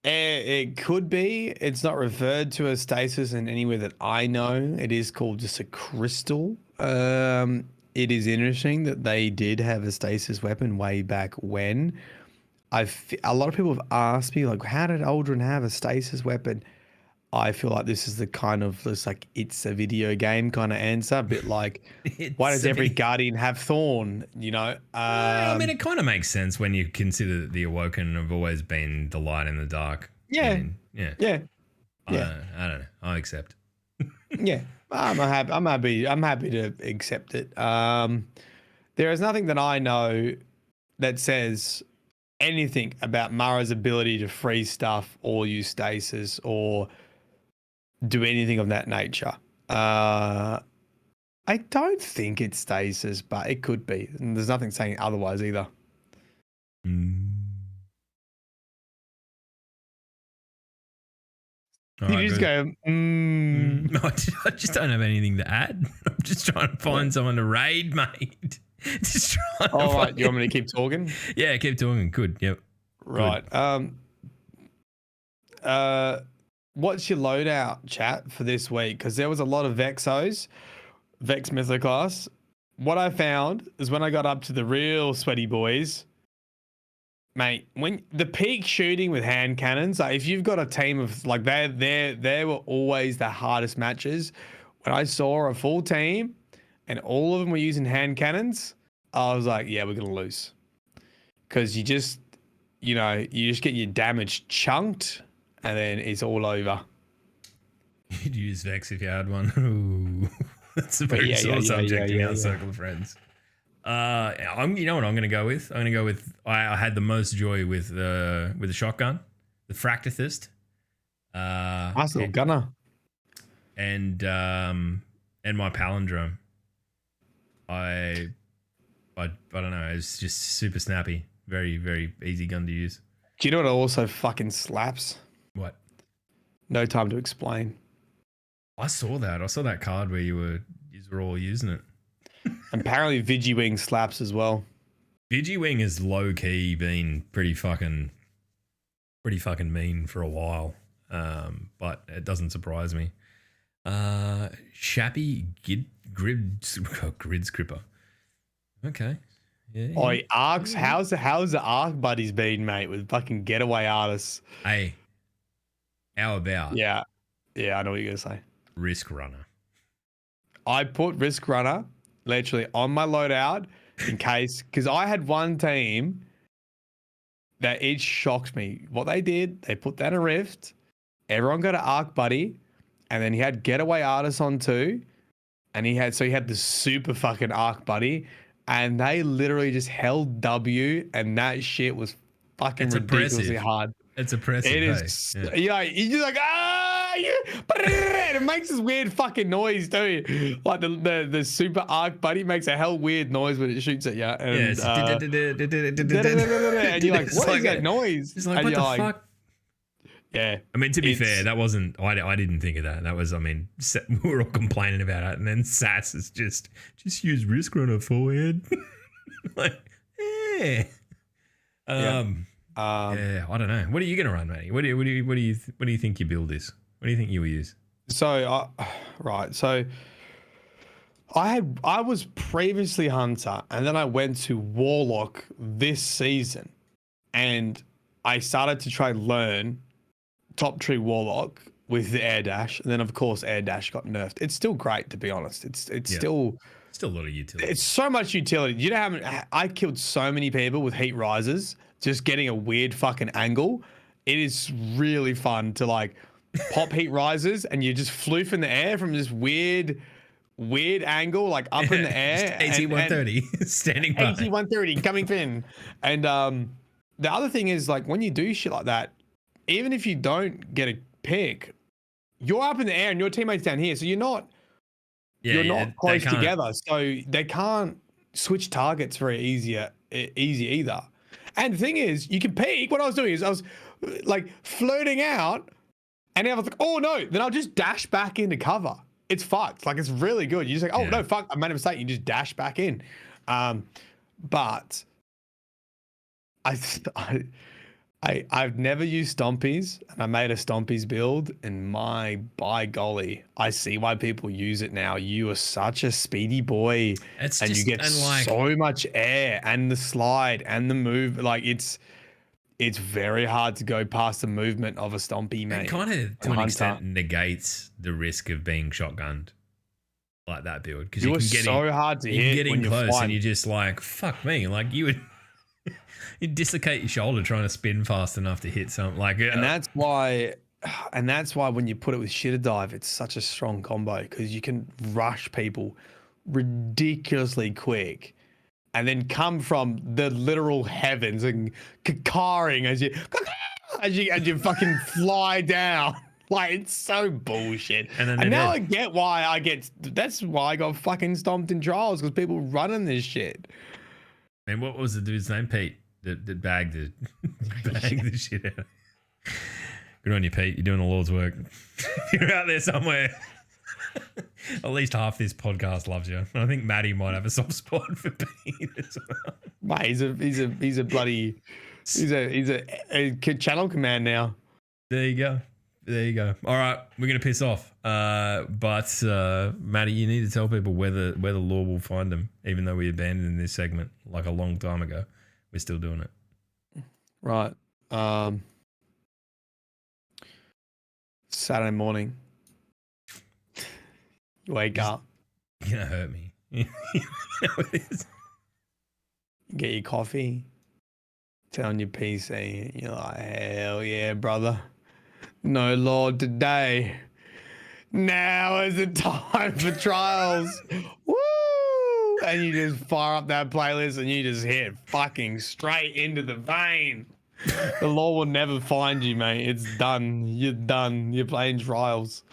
It could be. It's not referred to as stasis in anywhere that I know. It is called just a crystal. It is interesting that they did have a stasis weapon way back when. A lot of people have asked me, like, how did Aldrin have a stasis weapon? I feel like this is the kind of, it's like, it's a video game kind of answer, a bit like, why does every Guardian have Thorn, you know? I mean, it kind of makes sense when you consider that the Awoken have always been the light in the dark. Yeah. I mean, yeah. I don't know. I accept. Yeah. I'm happy to accept it. There is nothing that I know that says anything about Mara's ability to freeze stuff or use stasis or do anything of that nature. I don't think it's stasis, but it could be. And there's nothing saying otherwise either. You just go, I just don't have anything to add. I'm just trying to find someone to raid, mate. Just trying to right. You want me to keep talking? Yeah, keep talking. Good. Yep. Right. Good. What's your loadout, chat, for this week? Because there was a lot of Vexos, Vex Mythoclass. What I found is when I got up to the real sweaty boys, mate, when the peak shooting with hand cannons, like if you've got a team of like they were always the hardest matches. When I saw a full team and all of them were using hand cannons, I was like, yeah, we're gonna lose. Because you just get your damage chunked and then it's all over. You'd use Vex if you had one. Ooh, that's a very sore subject in our circle of friends. You know what I'm going to go with? I'm going to go with. I had the most joy with the shotgun, the Fractithist. Nice little gunner. And my palindrome. I don't know. It's just super snappy. Very, very easy gun to use. Do you know what also fucking slaps? What? No Time to Explain. I saw that. I saw that card where you were all using it. Apparently Vigywing slaps as well. Vigywing has low key been pretty fucking mean for a while. But it doesn't surprise me. Shappy Grid Scripper. Okay. Yeah. Oh, Arcs. How's the Arc buddies been, mate, with fucking getaway artists? Hey. How about? Yeah, I know what you're gonna say. Risk Runner. I put Risk Runner literally on my loadout in case, because I had one team that it shocked me. What they did, they put down a Rift, everyone got an Arc buddy, and then he had Getaway Artist on too, and he had the super fucking Arc buddy, and they literally just held W, and that shit was fucking ridiculously hard. It's oppressive. It is. Yeah, you're just like, and it makes this weird fucking noise too. Like the super arc buddy makes a hell weird noise when it shoots at you. And, and you're like, what is that noise? It's like, what the fuck? Yeah. I mean, to be fair, that wasn't. I didn't think of that. That was. I mean, we were all complaining about it, and then Sass is just use Risk Runner forward. Like, yeah. Yeah, I don't know. What are you going to run, Matty? What do you think your build is? What do you think you will use? So, right. So, I was previously Hunter, and then I went to Warlock this season, and I started to try and learn Top Tree Warlock with the Air Dash, and then of course Air Dash got nerfed. It's still great, to be honest. It's still a lot of utility. It's so much utility. You know how many, I killed so many people with Heat Risers, just getting a weird fucking angle. It is really fun to like pop Heat Risers and you just floof in the air from this weird angle, like up in the air. AT-130 standing by. AT-130 coming in. And the other thing is, like, when you do shit like that, even if you don't get a pick, you're up in the air and your teammate's down here, so you're not close together, so they can't switch targets very easy either. And the thing is, you can peek. What I was doing is I was like floating out, and I was like, oh no, then I'll just dash back into cover. It's fucked. Like, it's really good. You just like, oh no, fuck, I made a mistake. You just dash back in. But I've never used Stompies, and I made a Stompies build, and by golly, I see why people use it now. You are such a speedy boy, you get so much air and the slide and the move. Like, it's very hard to go past the movement of a Stompy, mate. It kind of, to an extent, negates the risk of being shotgunned like that build, because you can get so hard to hit when you're close, and you're just like, fuck me, like you would. You dislocate your shoulder trying to spin fast enough to hit something like it. And that's why when you put it with Shatterdive, it's such a strong combo, because you can rush people ridiculously quick. and then come from the literal heavens and cacaring as you fucking fly down. Like, it's so bullshit. And now I get why that's why I got fucking stomped in trials, because people running this shit. And what was the dude's name? Pete, that bagged the shit out. Good on you, Pete. You're doing the Lord's work. You're out there somewhere. At least half this podcast loves you. I think Maddie might have a soft spot for Pete as well. Mate, he's a channel command now. There you go. All right, we're gonna piss off. But Maddie, you need to tell people where the law will find them. Even though we abandoned this segment like a long time ago, we're still doing it. Right. Saturday morning. You wake up. You're gonna hurt me. You know what it is? Get your coffee. Turn on your PC. You're like, hell yeah, brother. No law today. Now is the time for trials. Woo! And you just fire up that playlist and you just hit fucking straight into the vein. The law will never find you, mate. It's done. You're done. You're playing trials.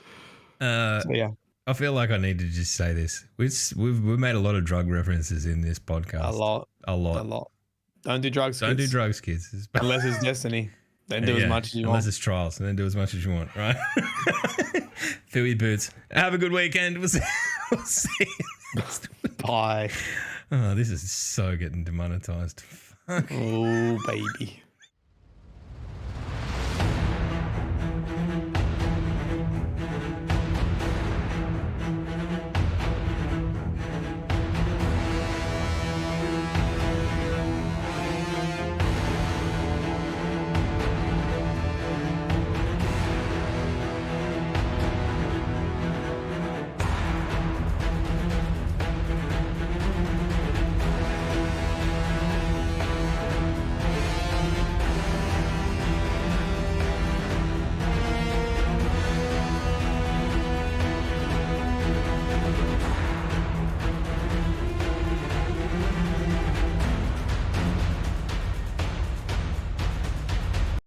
So, yeah. I feel like I need to just say this. We've made a lot of drug references in this podcast. A lot. Don't do drugs, Don't do drugs, kids. Unless it's destiny. Then do as much as you want. Unless it's trials, and then do as much as you want, right? Fill your boots. Have a good weekend. We'll see you. Bye. Oh, this is so getting demonetized. Fuck. Oh, baby.